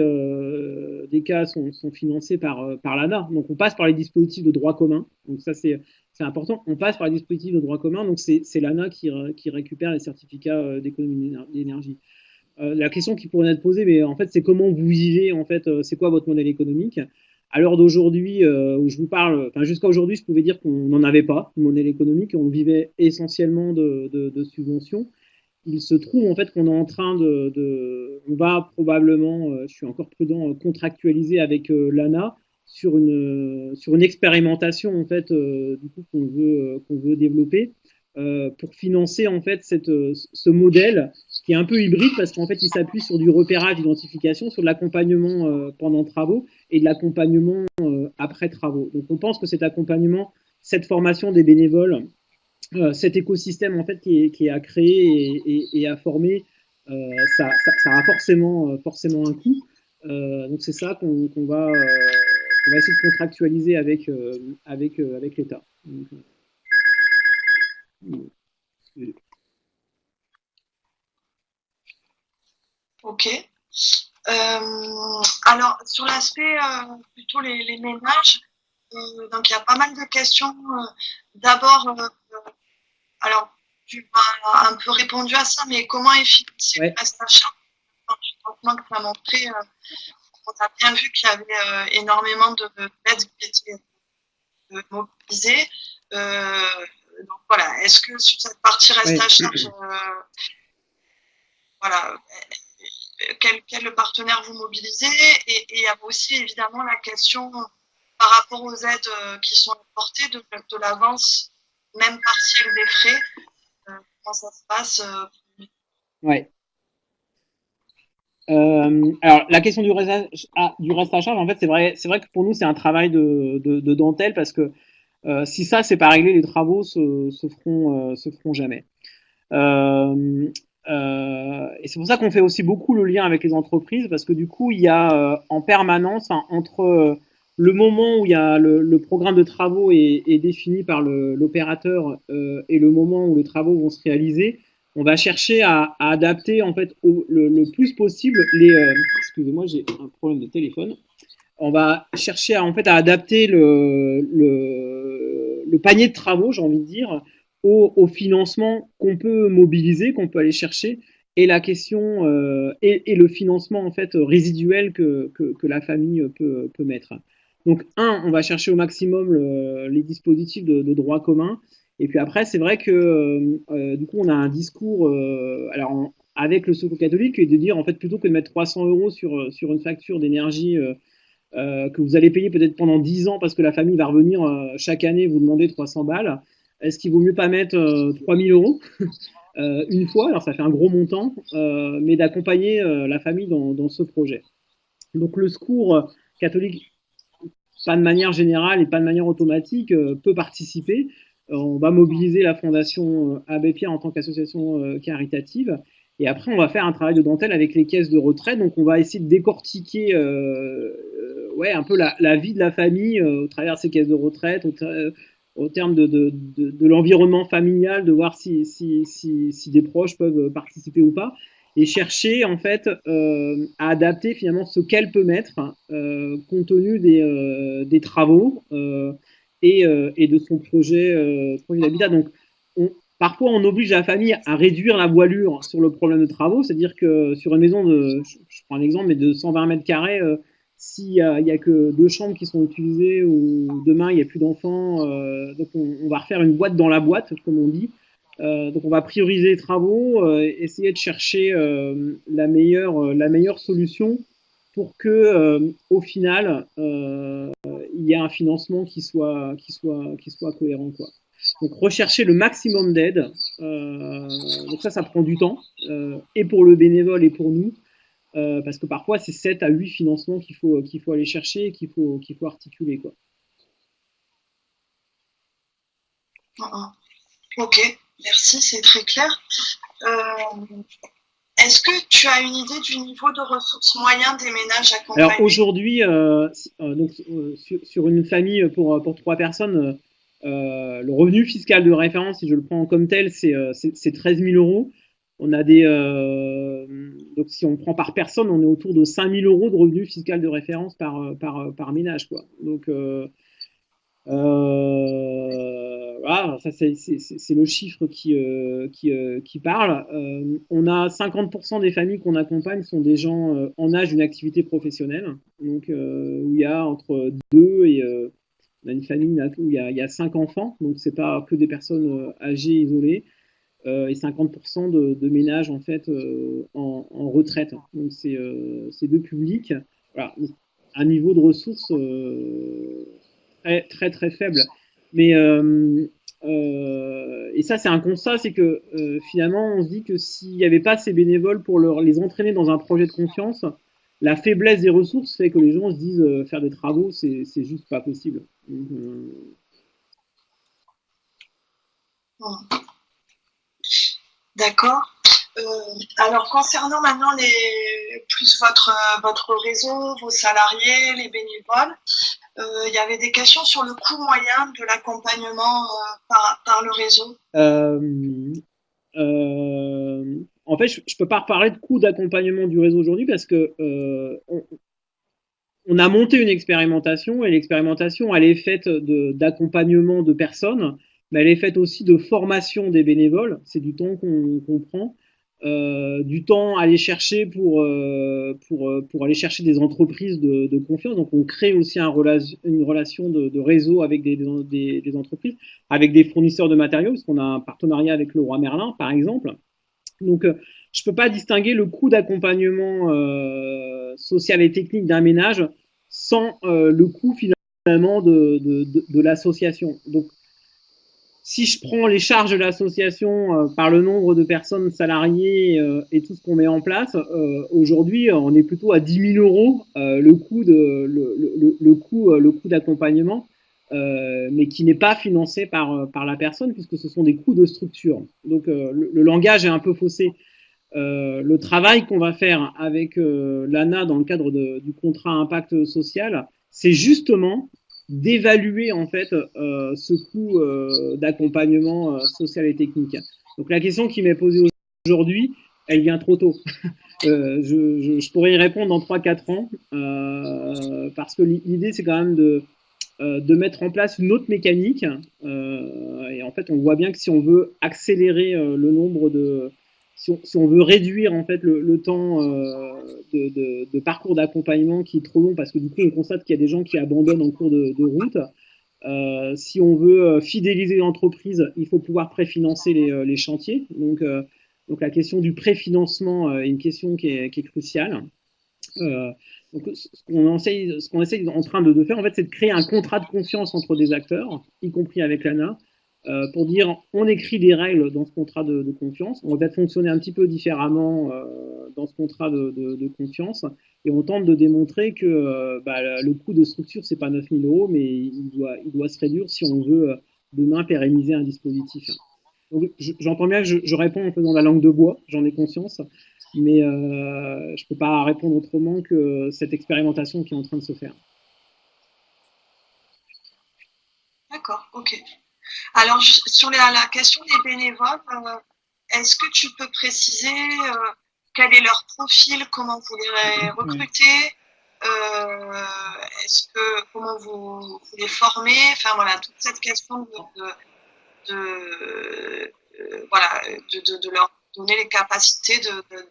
Speaker 2: des cas, sont financés par l'ANA. Donc on passe par les dispositifs de droit commun. Donc ça c'est important. On passe par les dispositifs de droit commun. Donc c'est l'ANA qui récupère les certificats d'économie d'énergie. La question qui pourrait être posée, mais en fait, c'est comment vous vivez, en fait, c'est quoi votre modèle économique? À l'heure d'aujourd'hui, où je vous parle, enfin jusqu'à aujourd'hui, je pouvais dire qu'on n'en avait pas de modèle économique, on vivait essentiellement de subventions. Il se trouve en fait qu'on est en train on va probablement, je suis encore prudent, contractualiser avec l'ANA sur une expérimentation en fait du coup qu'on veut développer pour financer en fait ce modèle qui est un peu hybride, parce qu'en fait il s'appuie sur du repérage, d'identification, sur de l'accompagnement pendant travaux et de l'accompagnement après travaux. Donc on pense que cet accompagnement, cette formation des bénévoles, cet écosystème en fait qui est à créer et à former, ça a forcément un coût. Donc c'est ça qu'on va essayer de contractualiser avec l'État.
Speaker 3: Ok. Alors sur l'aspect plutôt les ménages, donc il y a pas mal de questions. D'abord, alors tu as un peu répondu à ça, mais comment est financé le reste à charge du financement que tu as montré? On a bien vu qu'il y avait énormément d'aides qui étaient mobilisées. Donc voilà, est-ce que sur cette partie reste à charge, voilà, quel partenaire vous mobilisez? Et il y a aussi évidemment la question par rapport aux aides qui sont apportées de l'avance, même partielle des frais. Comment ça se passe?
Speaker 2: Ouais. Alors, la question du reste à charge, en fait, c'est vrai que pour nous, c'est un travail de dentelle parce que si ça, c'est pas réglé, les travaux se feront jamais. Euh, et c'est pour ça qu'on fait aussi beaucoup le lien avec les entreprises parce que du coup, il y a en permanence entre le moment où il y a le programme de travaux est défini par l'opérateur et le moment où les travaux vont se réaliser, on va chercher à adapter en fait le plus possible les. Excusez-moi, j'ai un problème de téléphone. On va chercher en fait à adapter le panier de travaux, j'ai envie de dire, au financement qu'on peut mobiliser, qu'on peut aller chercher, et la question et le financement en fait résiduel que la famille peut mettre. Donc on va chercher au maximum les dispositifs de droit commun. Et puis après, c'est vrai que du coup, on a un discours avec le Secours catholique qui est de dire en fait plutôt que de mettre 300 euros sur une facture d'énergie que vous allez payer peut-être pendant 10 ans parce que la famille va revenir chaque année vous demander 300 balles, est-ce qu'il vaut mieux pas mettre 3000 euros une fois, alors ça fait un gros montant, mais d'accompagner la famille dans ce projet. Donc le secours catholique, pas de manière générale et pas de manière automatique, peut participer. On va mobiliser la Fondation Abbé Pierre en tant qu'association caritative. Et après, on va faire un travail de dentelle avec les caisses de retraite. Donc, on va essayer de décortiquer ouais, un peu la vie de la famille au travers de ces caisses de retraite, au terme de l'environnement familial, de voir si des proches peuvent participer ou pas et chercher en fait à adapter finalement ce qu'elle peut mettre compte tenu des travaux et de son projet d'habitat. Donc parfois on oblige la famille à réduire la voilure sur le problème de travaux, c'est-à-dire que sur une maison je prends un exemple, mais de 120 mètres carrés, s'il y a que 2 chambres qui sont utilisées ou demain il n'y a plus d'enfants, donc on va refaire une boîte dans la boîte, comme on dit. Donc on va prioriser les travaux, essayer de chercher la meilleure solution pour que au final il y ait un financement qui soit cohérent quoi. Donc rechercher le maximum d'aide. Donc ça prend du temps et pour le bénévole et pour nous. Parce que parfois c'est 7 à 8 financements qu'il faut aller chercher et qu'il faut articuler quoi.
Speaker 3: Ok, merci, c'est très clair. Est-ce que tu as une idée du niveau de ressources moyen des ménages accompagnés?
Speaker 2: Alors aujourd'hui, sur une famille pour 3 personnes, le revenu fiscal de référence, si je le prends comme tel, c'est 13 000 euros. On a donc si on prend par personne, on est autour de 5 000 euros de revenu fiscal de référence par ménage, quoi. Donc voilà, ça c'est le chiffre qui parle. On a 50% des familles qu'on accompagne sont des gens en âge d'une activité professionnelle, donc où il y a entre 2 et on a une famille où il y a 5 enfants, donc c'est pas que des personnes âgées isolées. Et 50% de ménages en fait en retraite. Donc c'est deux publics. Voilà, un niveau de ressources très très très faible. Mais et ça c'est un constat, c'est que finalement on se dit que s'il n'y avait pas ces bénévoles pour les entraîner dans un projet de confiance, la faiblesse des ressources fait que les gens se disent faire des travaux c'est juste pas possible. Donc,
Speaker 3: D'accord. Alors concernant maintenant plus votre réseau, vos salariés, les bénévoles, il y avait des questions sur le coût moyen de l'accompagnement par le réseau.
Speaker 2: En fait, je ne peux pas reparler de coût d'accompagnement du réseau aujourd'hui parce que on a monté une expérimentation et l'expérimentation, elle est faite d'accompagnement de personnes, mais elle est faite aussi de formation des bénévoles. C'est du temps qu'on prend. Du temps à aller chercher pour aller chercher des entreprises de confiance. Donc on crée aussi une relation de réseau avec des entreprises, avec des fournisseurs de matériaux, parce qu'on a un partenariat avec le Roi Merlin, par exemple. Donc je peux pas distinguer le coût d'accompagnement social et technique d'un ménage sans le coût finalement de l'association. Donc si je prends les charges de l'association par le nombre de personnes salariées et tout ce qu'on met en place, aujourd'hui, on est plutôt à 10 000 euros le coût d'accompagnement, mais qui n'est pas financé par la personne, puisque ce sont des coûts de structure. Donc, le langage est un peu faussé. Le travail qu'on va faire avec l'ANA dans le cadre du contrat impact social, c'est justement d'évaluer en fait ce coût d'accompagnement social et technique. Donc la question qui m'est posée aujourd'hui, elle vient trop tôt. Je pourrais y répondre dans 3-4 ans, parce que l'idée c'est quand même de mettre en place une autre mécanique. Et en fait, on voit bien que si on veut accélérer le nombre de... Si on veut réduire en fait le temps de parcours d'accompagnement qui est trop long, parce que du coup on constate qu'il y a des gens qui abandonnent en cours de route. Si on veut fidéliser l'entreprise, il faut pouvoir préfinancer les chantiers. Donc la question du préfinancement est une question qui est cruciale. Donc ce qu'on essaye en train de faire en fait, c'est de créer un contrat de confiance entre des acteurs, y compris avec l'ANA, pour dire on écrit des règles dans ce contrat de confiance, on va peut-être fonctionner un petit peu différemment dans ce contrat de confiance, et on tente de démontrer que le coût de structure c'est pas 9 000 euros, mais il doit se réduire si on veut demain pérenniser un dispositif. Donc j'entends bien que je réponds en faisant la langue de bois, j'en ai conscience, mais je peux pas répondre autrement que cette expérimentation qui est en train de se faire.
Speaker 3: D'accord, ok. Alors, sur la question des bénévoles, est-ce que tu peux préciser quel est leur profil, comment vous les recrutez, comment vous les formez, enfin voilà, toute cette question de leur donner les capacités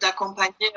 Speaker 3: d'accompagner.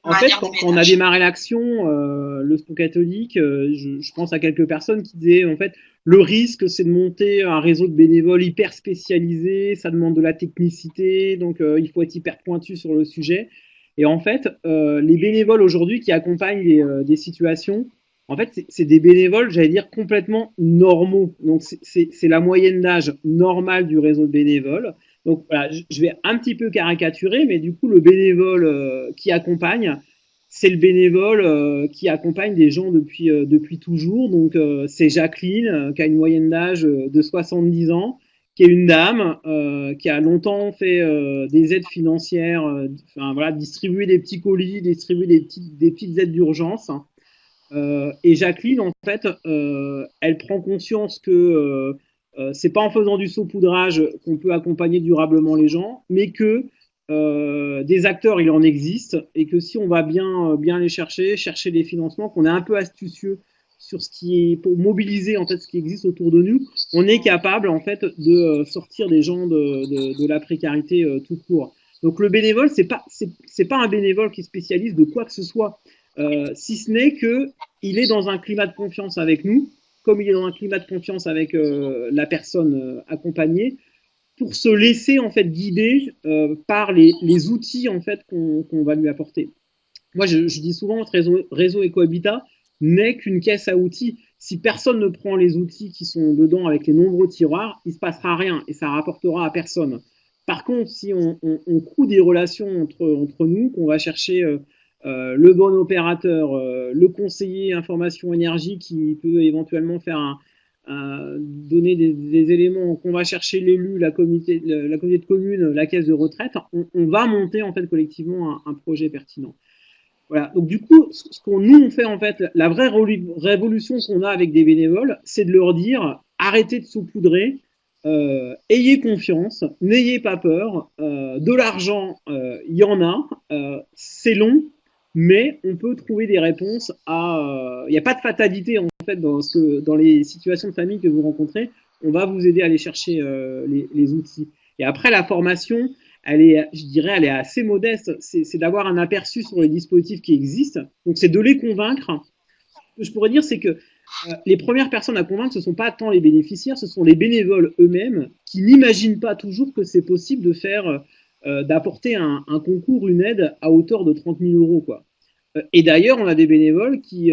Speaker 2: En fait, quand on a démarré l'action, le Secours catholique, je pense à quelques personnes qui disaient en fait le risque c'est de monter un réseau de bénévoles hyper spécialisé, ça demande de la technicité, donc il faut être hyper pointu sur le sujet. Et en fait, les bénévoles aujourd'hui qui accompagnent des situations, en fait, c'est des bénévoles, j'allais dire, complètement normaux. Donc c'est la moyenne d'âge normale du réseau de bénévoles. Donc voilà, je vais un petit peu caricaturer, mais du coup, le bénévole qui accompagne, c'est le bénévole qui accompagne des gens depuis toujours. Donc c'est Jacqueline, qui a une moyenne d'âge de 70 ans, qui est une dame, qui a longtemps fait des aides financières, distribuer des petits colis, distribuer des petites aides d'urgence. Et Jacqueline, en fait, elle prend conscience que c'est pas en faisant du saupoudrage qu'on peut accompagner durablement les gens, mais que des acteurs, il en existe, et que si on va bien les chercher des financements, qu'on est un peu astucieux sur ce qui est pour mobiliser en fait ce qui existe autour de nous, on est capable en fait de sortir des gens de la précarité tout court. Donc le bénévole, c'est pas un bénévole qui est spécialiste de quoi que ce soit, si ce n'est que il est dans un climat de confiance avec nous, comme il est dans un climat de confiance avec la personne accompagnée, pour se laisser en fait guider par les outils en fait qu'on va lui apporter. Moi, je dis souvent que réseau Ecohabitat n'est qu'une caisse à outils. Si personne ne prend les outils qui sont dedans avec les nombreux tiroirs, il ne se passera rien et ça rapportera à personne. Par contre, si on coud des relations entre nous, qu'on va chercher le bon opérateur, le conseiller information énergie qui peut éventuellement faire donner des éléments, qu'on va chercher l'élu, la communauté de communes, la caisse de retraite, on va monter en fait collectivement un projet pertinent. Voilà. Donc du coup, ce qu'on nous on fait en fait, la vraie révolution qu'on a avec des bénévoles, c'est de leur dire arrêtez de saupoudrer, ayez confiance, n'ayez pas peur, de l'argent, il y en a, c'est long, mais on peut trouver des réponses il n'y a pas de fatalité en fait dans les situations de famille que vous rencontrez, on va vous aider à aller chercher les outils. Et après la formation, elle est assez modeste, c'est d'avoir un aperçu sur les dispositifs qui existent, donc c'est de les convaincre. Ce que je pourrais dire, c'est que les premières personnes à convaincre, ce ne sont pas tant les bénéficiaires, ce sont les bénévoles eux-mêmes qui n'imaginent pas toujours que c'est possible de faire, d'apporter un concours, une aide à hauteur de 30 000 euros, quoi. Et d'ailleurs, on a des bénévoles qui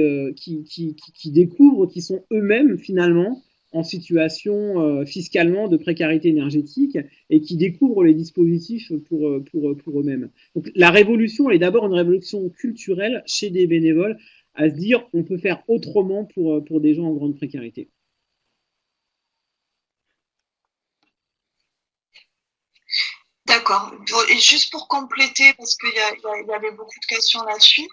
Speaker 2: découvrent qu'ils sont eux-mêmes finalement en situation fiscalement de précarité énergétique et qui découvrent les dispositifs pour eux-mêmes. Donc la révolution, elle est d'abord une révolution culturelle chez des bénévoles, à se dire on peut faire autrement pour des gens en grande précarité.
Speaker 3: D'accord. Et juste pour compléter, parce qu'il y avait beaucoup de questions là-dessus,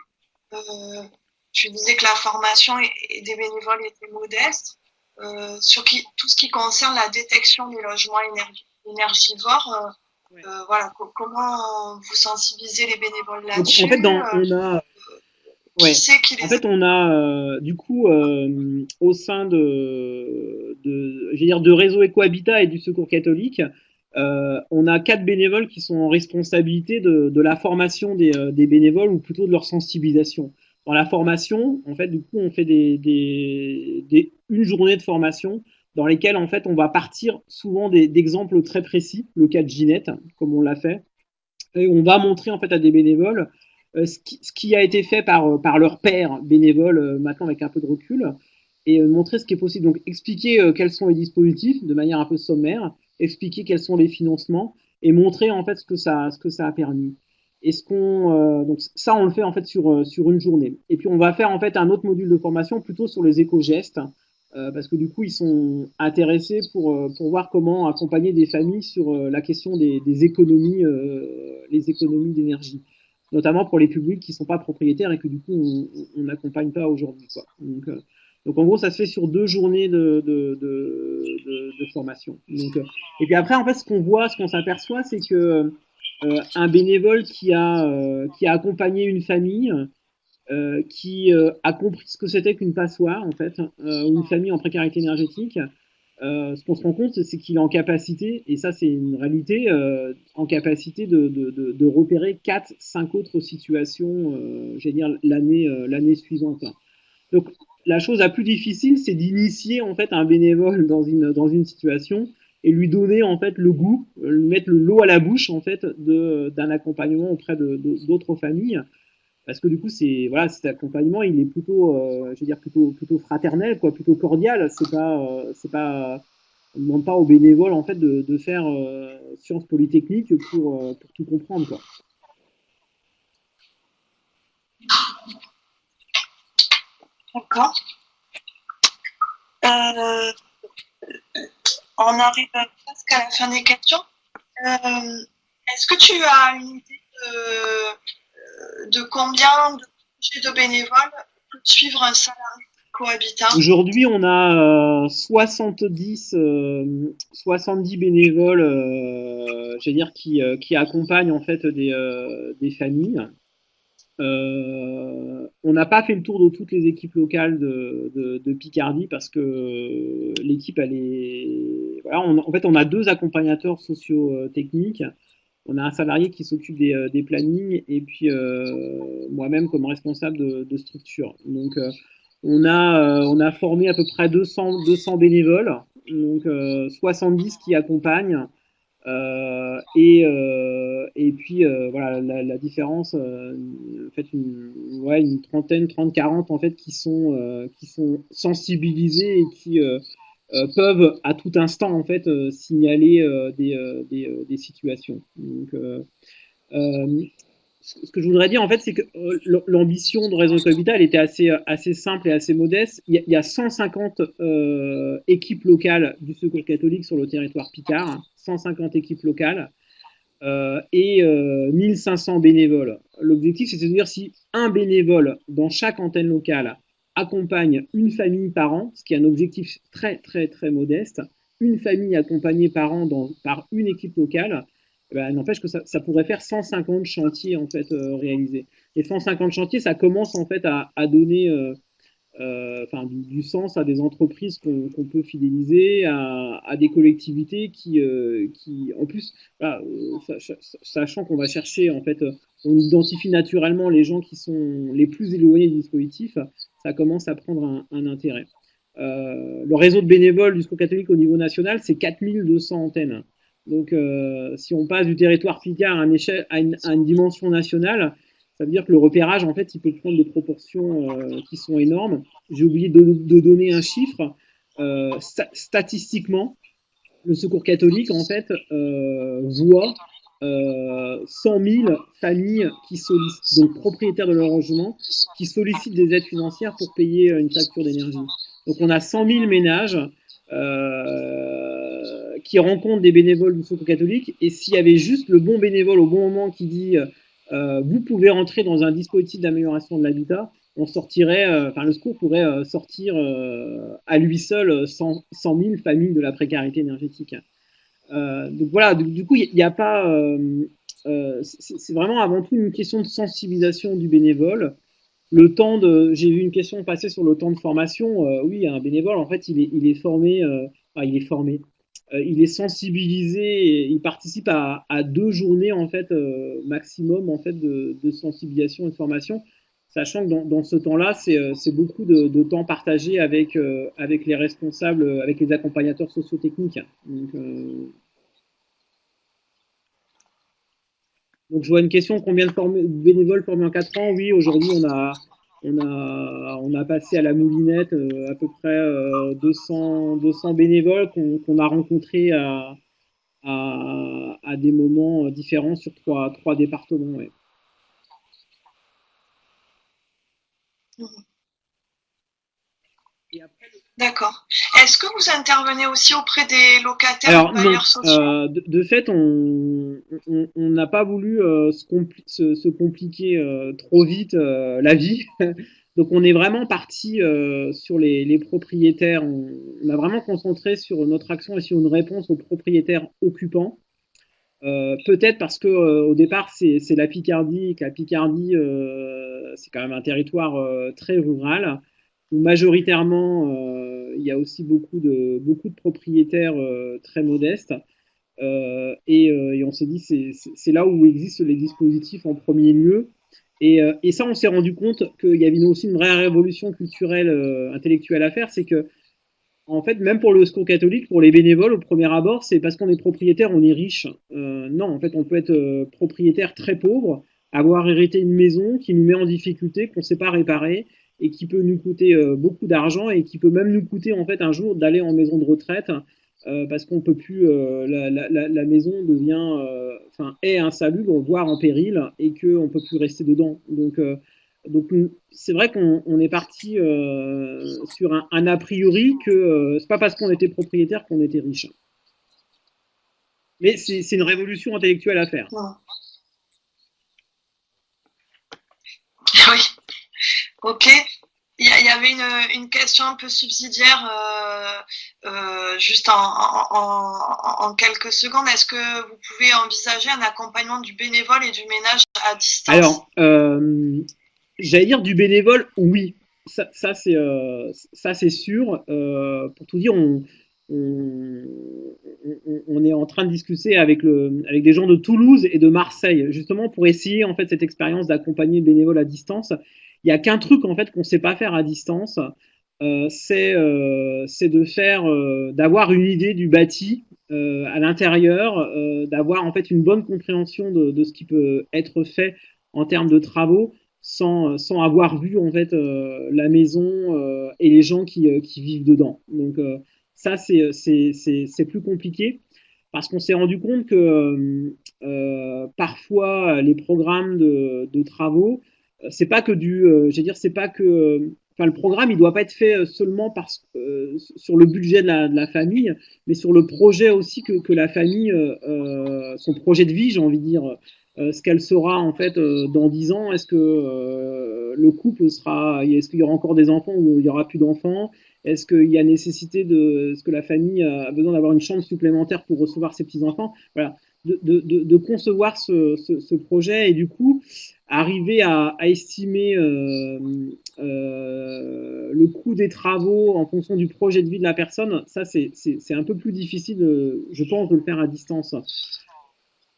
Speaker 3: tu disais que la formation des bénévoles était modeste. Sur tout ce qui concerne la détection des logements énergivores, voilà, comment vous sensibilisez les bénévoles là-dessus?
Speaker 2: En fait, on a du coup au sein de Réseau Écohabitat et du Secours catholique, on a 4 bénévoles qui sont en responsabilité de la formation des bénévoles, ou plutôt de leur sensibilisation. Dans la formation, en fait, du coup, on fait une journée de formation dans lesquelles, en fait, on va partir souvent d'exemples très précis, le cas de Ginette, comme on l'a fait, et on va montrer, en fait, à des bénévoles ce qui a été fait par leur père bénévole, maintenant avec un peu de recul, et montrer ce qui est possible. Donc, expliquer quels sont les dispositifs de manière un peu sommaire, expliquer quels sont les financements, et montrer, en fait, ce que ça a permis. Et donc ça, on le fait en fait sur une journée. Et puis on va faire en fait un autre module de formation plutôt sur les éco-gestes, parce que du coup ils sont intéressés pour voir comment accompagner des familles sur la question des économies, les économies d'énergie, notamment pour les publics qui sont pas propriétaires et que du coup on n'accompagne pas aujourd'hui, quoi. Donc en gros ça se fait sur 2 journées de formation. Donc, et puis après en fait ce qu'on s'aperçoit, c'est que un bénévole qui a accompagné une famille, qui a compris ce que c'était qu'une passoire, en fait, une famille en précarité énergétique. Ce qu'on se rend compte, c'est qu'il est en capacité, et ça c'est une réalité, en capacité de repérer 4-5 autres situations, j'allais dire l'année suivante. Donc la chose la plus difficile, c'est d'initier en fait un bénévole dans une situation et lui donner en fait le goût, lui mettre l'eau à la bouche en fait d'un accompagnement auprès d'autres familles, parce que du coup cet accompagnement il est plutôt je veux dire plutôt fraternel, quoi, plutôt cordial. On ne demande pas aux bénévoles en fait de faire sciences polytechniques pour tout comprendre, quoi.
Speaker 3: D'accord. On arrive presque à la fin des questions. Est-ce que tu as une idée de combien de projets de bénévoles peut suivre un salarié de Cohabitat?
Speaker 2: Aujourd'hui, on a 70 bénévoles, j'allais dire, qui accompagnent en fait des familles. On n'a pas fait le tour de toutes les équipes locales de Picardie, parce que l'équipe, elle est... Voilà, en fait, on a 2 accompagnateurs socio-techniques. On a un salarié qui s'occupe des plannings, et puis moi-même comme responsable de structure. Donc, on a formé à peu près 200 bénévoles, donc 70 qui accompagnent. Et puis voilà, la différence, en fait une trentaine, 30-40 en fait qui sont sensibilisés et qui peuvent à tout instant en fait signaler des situations. Donc ce que je voudrais dire en fait, c'est que l'ambition de Réseau Écohabitat, elle était assez simple et assez modeste. Il y a 150 équipes locales du Secours catholique sur le territoire picard, 150 équipes locales, et 1500 bénévoles. L'objectif, c'est de dire si un bénévole dans chaque antenne locale accompagne une famille par an, ce qui est un objectif très très très modeste, une famille accompagnée par an par une équipe locale, n'empêche que ça pourrait faire 150 chantiers en fait réalisés. Et 150 chantiers, ça commence en fait à donner du sens à des entreprises qu'on peut fidéliser, à des collectivités qui en plus, voilà, sachant qu'on va chercher en fait, on identifie naturellement les gens qui sont les plus éloignés du dispositif, ça commence à prendre un intérêt. Le réseau de bénévoles du Secours catholique au niveau national, c'est 4200 antennes. Donc, si on passe du territoire picard à une dimension nationale, ça veut dire que le repérage, en fait, il peut prendre des proportions qui sont énormes. J'ai oublié de donner un chiffre. statistiquement, le Secours catholique, en fait, voit 100 000 familles qui sollicitent, donc propriétaires de leur logement, qui sollicitent des aides financières pour payer une facture d'énergie. Donc on a 100 000 ménages qui rencontrent des bénévoles du Secours catholique, et s'il y avait juste le bon bénévole au bon moment qui dit vous pouvez rentrer dans un dispositif d'amélioration de l'habitat, on sortirait, le secours pourrait sortir à lui seul 100 000 familles de la précarité énergétique. Donc voilà, du coup, il n'y a pas. C'est vraiment avant tout une question de sensibilisation du bénévole. J'ai vu une question passer sur le temps de formation. Oui, un bénévole, en fait, il est formé, il est sensibilisé, et il participe à 2 journées en fait maximum en fait de sensibilisation et de formation, sachant que dans ce temps-là, c'est beaucoup de temps partagé avec les responsables, avec les accompagnateurs sociotechniques. Donc je vois une question, combien de bénévoles formés en 4 ans? Oui, aujourd'hui on a passé à la moulinette à peu près 200 bénévoles qu'on a rencontrés à des moments différents sur trois départements. Ouais.
Speaker 3: D'accord. Est-ce que vous intervenez aussi auprès des locataires ou bailleurs sociaux?
Speaker 2: De fait, on n'a pas voulu se compliquer trop vite la vie. Donc on est vraiment parti sur les propriétaires. On a vraiment concentré sur notre action et sur une réponse aux propriétaires occupants. Peut-être parce que au départ c'est la Picardie, et que la Picardie c'est quand même un territoire très rural où majoritairement il y a aussi beaucoup de propriétaires très modestes. Et on s'est dit c'est là où existent les dispositifs en premier lieu. Et ça, on s'est rendu compte qu'il y avait aussi une vraie révolution culturelle, intellectuelle à faire, c'est que en fait, même pour le secours catholique, pour les bénévoles, au premier abord, c'est parce qu'on est propriétaire, on est riche. Non, en fait, on peut être propriétaire très pauvre, avoir hérité une maison qui nous met en difficulté, qu'on ne sait pas réparer, et qui peut nous coûter beaucoup d'argent, et qui peut même nous coûter en fait un jour d'aller en maison de retraite, parce qu'on peut plus, la maison devient, est insalubre, voire en péril, et qu'on ne peut plus rester dedans. Donc c'est vrai qu'on est parti sur un a priori que c'est pas parce qu'on était propriétaire qu'on était riche. Mais c'est une révolution intellectuelle à faire.
Speaker 3: Non. Oui. Ok. Il y avait une question un peu subsidiaire, juste en quelques secondes. Est-ce que vous pouvez envisager un accompagnement du bénévole et du ménage à distance?
Speaker 2: Alors, j'allais dire du bénévole, oui. Ça c'est sûr. Pour tout dire, on est en train de discuter avec des gens de Toulouse et de Marseille, justement pour essayer en fait cette expérience d'accompagner le bénévole à distance. Il n'y a qu'un truc en fait qu'on ne sait pas faire à distance, c'est de faire, d'avoir une idée du bâti à l'intérieur, d'avoir en fait une bonne compréhension de ce qui peut être fait en termes de travaux, sans avoir vu en fait la maison et les gens qui vivent dedans. Donc ça c'est plus compliqué parce qu'on s'est rendu compte que parfois les programmes de travaux, c'est pas que c'est pas que le programme, il doit pas être fait seulement sur le budget de la famille, mais sur le projet aussi que la famille, son projet de vie, j'ai envie de dire, ce qu'elle sera en fait dans 10 ans. Est-ce que le couple est-ce qu'il y aura encore des enfants ou il y aura plus d'enfants? Est-ce qu'il y a nécessité est-ce que la famille a besoin d'avoir une chambre supplémentaire pour recevoir ses petits-enfants? Voilà, de concevoir ce projet et du coup arriver à estimer le coût des travaux en fonction du projet de vie de la personne, ça c'est un peu plus difficile, je pense, de le faire à distance.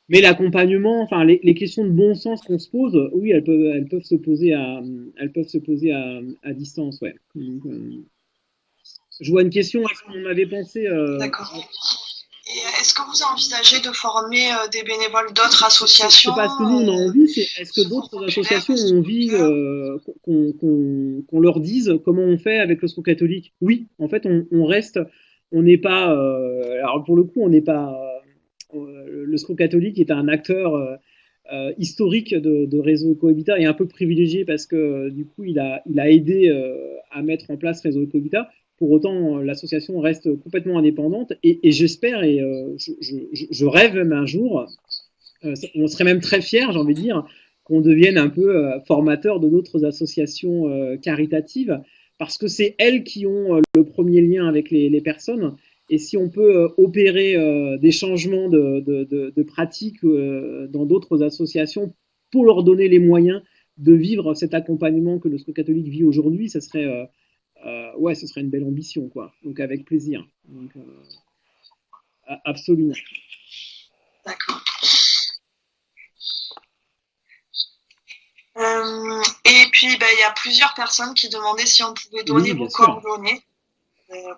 Speaker 2: Mais l'accompagnement, les questions de bon sens qu'on se pose, oui, elles peuvent se poser à distance, ouais. Donc, je vois une question, est-ce qu'on avait pensé
Speaker 3: D'accord. est-ce que vous envisagez de former des bénévoles d'autres associations?
Speaker 2: C'est pas ce que nous on a envie, c'est est-ce que d'autres associations ont envie qu'on leur dise comment on fait avec le Secours catholique? Oui, en fait, on reste, on n'est pas, alors pour le coup, on n'est pas, le Secours catholique est un acteur historique de Réseau Ecohabitat et un peu privilégié parce que du coup, il a aidé à mettre en place Réseau Ecohabitat. Pour autant, l'association reste complètement indépendante et j'espère et je rêve même un jour, on serait même très fiers, j'ai envie de dire, qu'on devienne un peu formateur de d'autres associations caritatives parce que c'est elles qui ont le premier lien avec les personnes. Et si on peut opérer des changements de pratiques dans d'autres associations pour leur donner les moyens de vivre cet accompagnement que le Secours catholique vit aujourd'hui, ça serait ouais, ce serait une belle ambition, quoi. Donc avec plaisir. Donc, absolument.
Speaker 3: D'accord. Et puis, il y a plusieurs personnes qui demandaient si on pouvait donner vos coordonnées.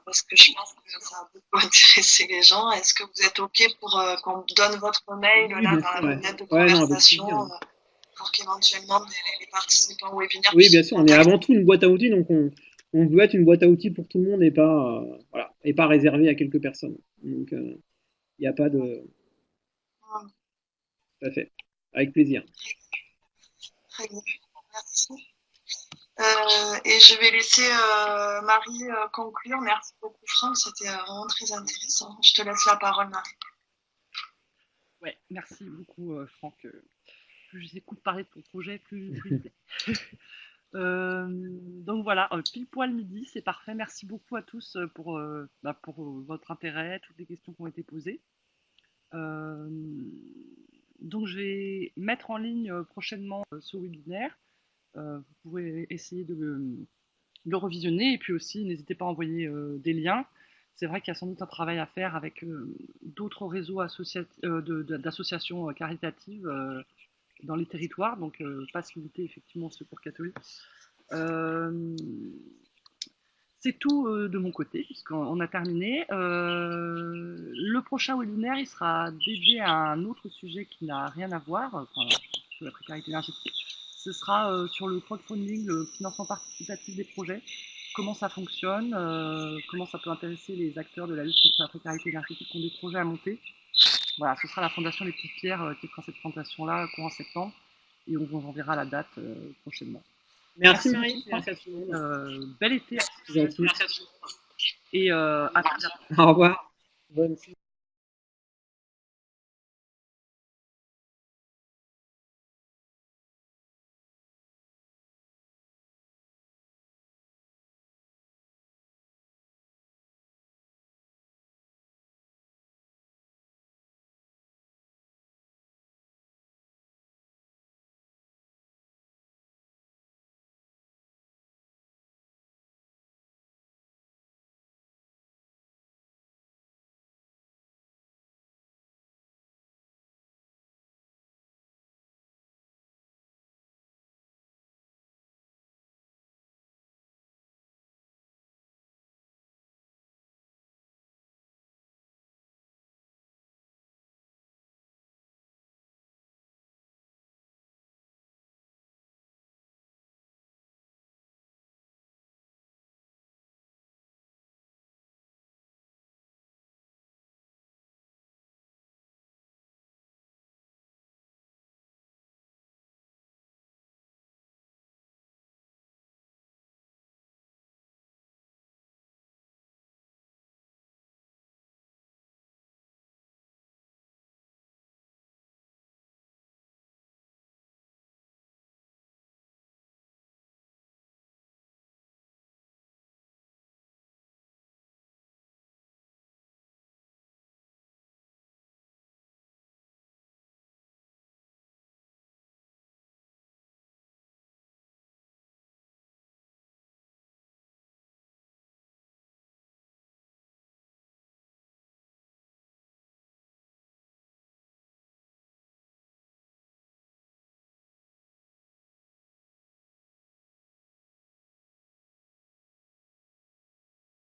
Speaker 3: Parce que je pense que ça a beaucoup intéressé les gens. Est-ce que vous êtes OK pour qu'on donne votre mail là dans la fenêtre de conversation pour qu'éventuellement les participants au webinaire...
Speaker 2: Oui, bien sûr, on est avant tout une boîte à outils, donc on veut être une boîte à outils pour tout le monde et pas, voilà, et pas réservé à quelques personnes. Donc, il n'y a pas de... Tout à fait. Avec plaisir.
Speaker 3: Très bien. Merci. Et je vais laisser Marie conclure. Merci beaucoup, Franck. C'était vraiment très intéressant. Je te laisse la parole, Marie.
Speaker 1: Ouais, merci beaucoup, Franck. Plus j'écoute parler de ton projet, plus il me plaît. Donc voilà, pile poil midi, c'est parfait. Merci beaucoup à tous pour votre intérêt, toutes les questions qui ont été posées. Donc je vais mettre en ligne prochainement ce webinaire. Vous pouvez essayer de le revisionner et puis aussi n'hésitez pas à envoyer des liens. C'est vrai qu'il y a sans doute un travail à faire avec d'autres réseaux d'associations caritatives dans les territoires, donc pas se limiter effectivement au Secours catholique. C'est tout de mon côté, puisqu'on a terminé. Le prochain webinaire, il sera dédié à un autre sujet qui n'a rien à voir, sur la précarité énergétique. Ce sera sur le crowdfunding, le financement participatif des projets, comment ça fonctionne, comment ça peut intéresser les acteurs de la lutte contre la précarité énergétique qui ont des projets à monter. Voilà, ce sera la Fondation Les Petites Pierres qui fera cette présentation-là courant septembre, et on vous enverra la date prochainement.
Speaker 2: Merci Marie, merci à tout le monde.
Speaker 1: Bel été. Et à très bientôt.
Speaker 2: Au revoir. Bonne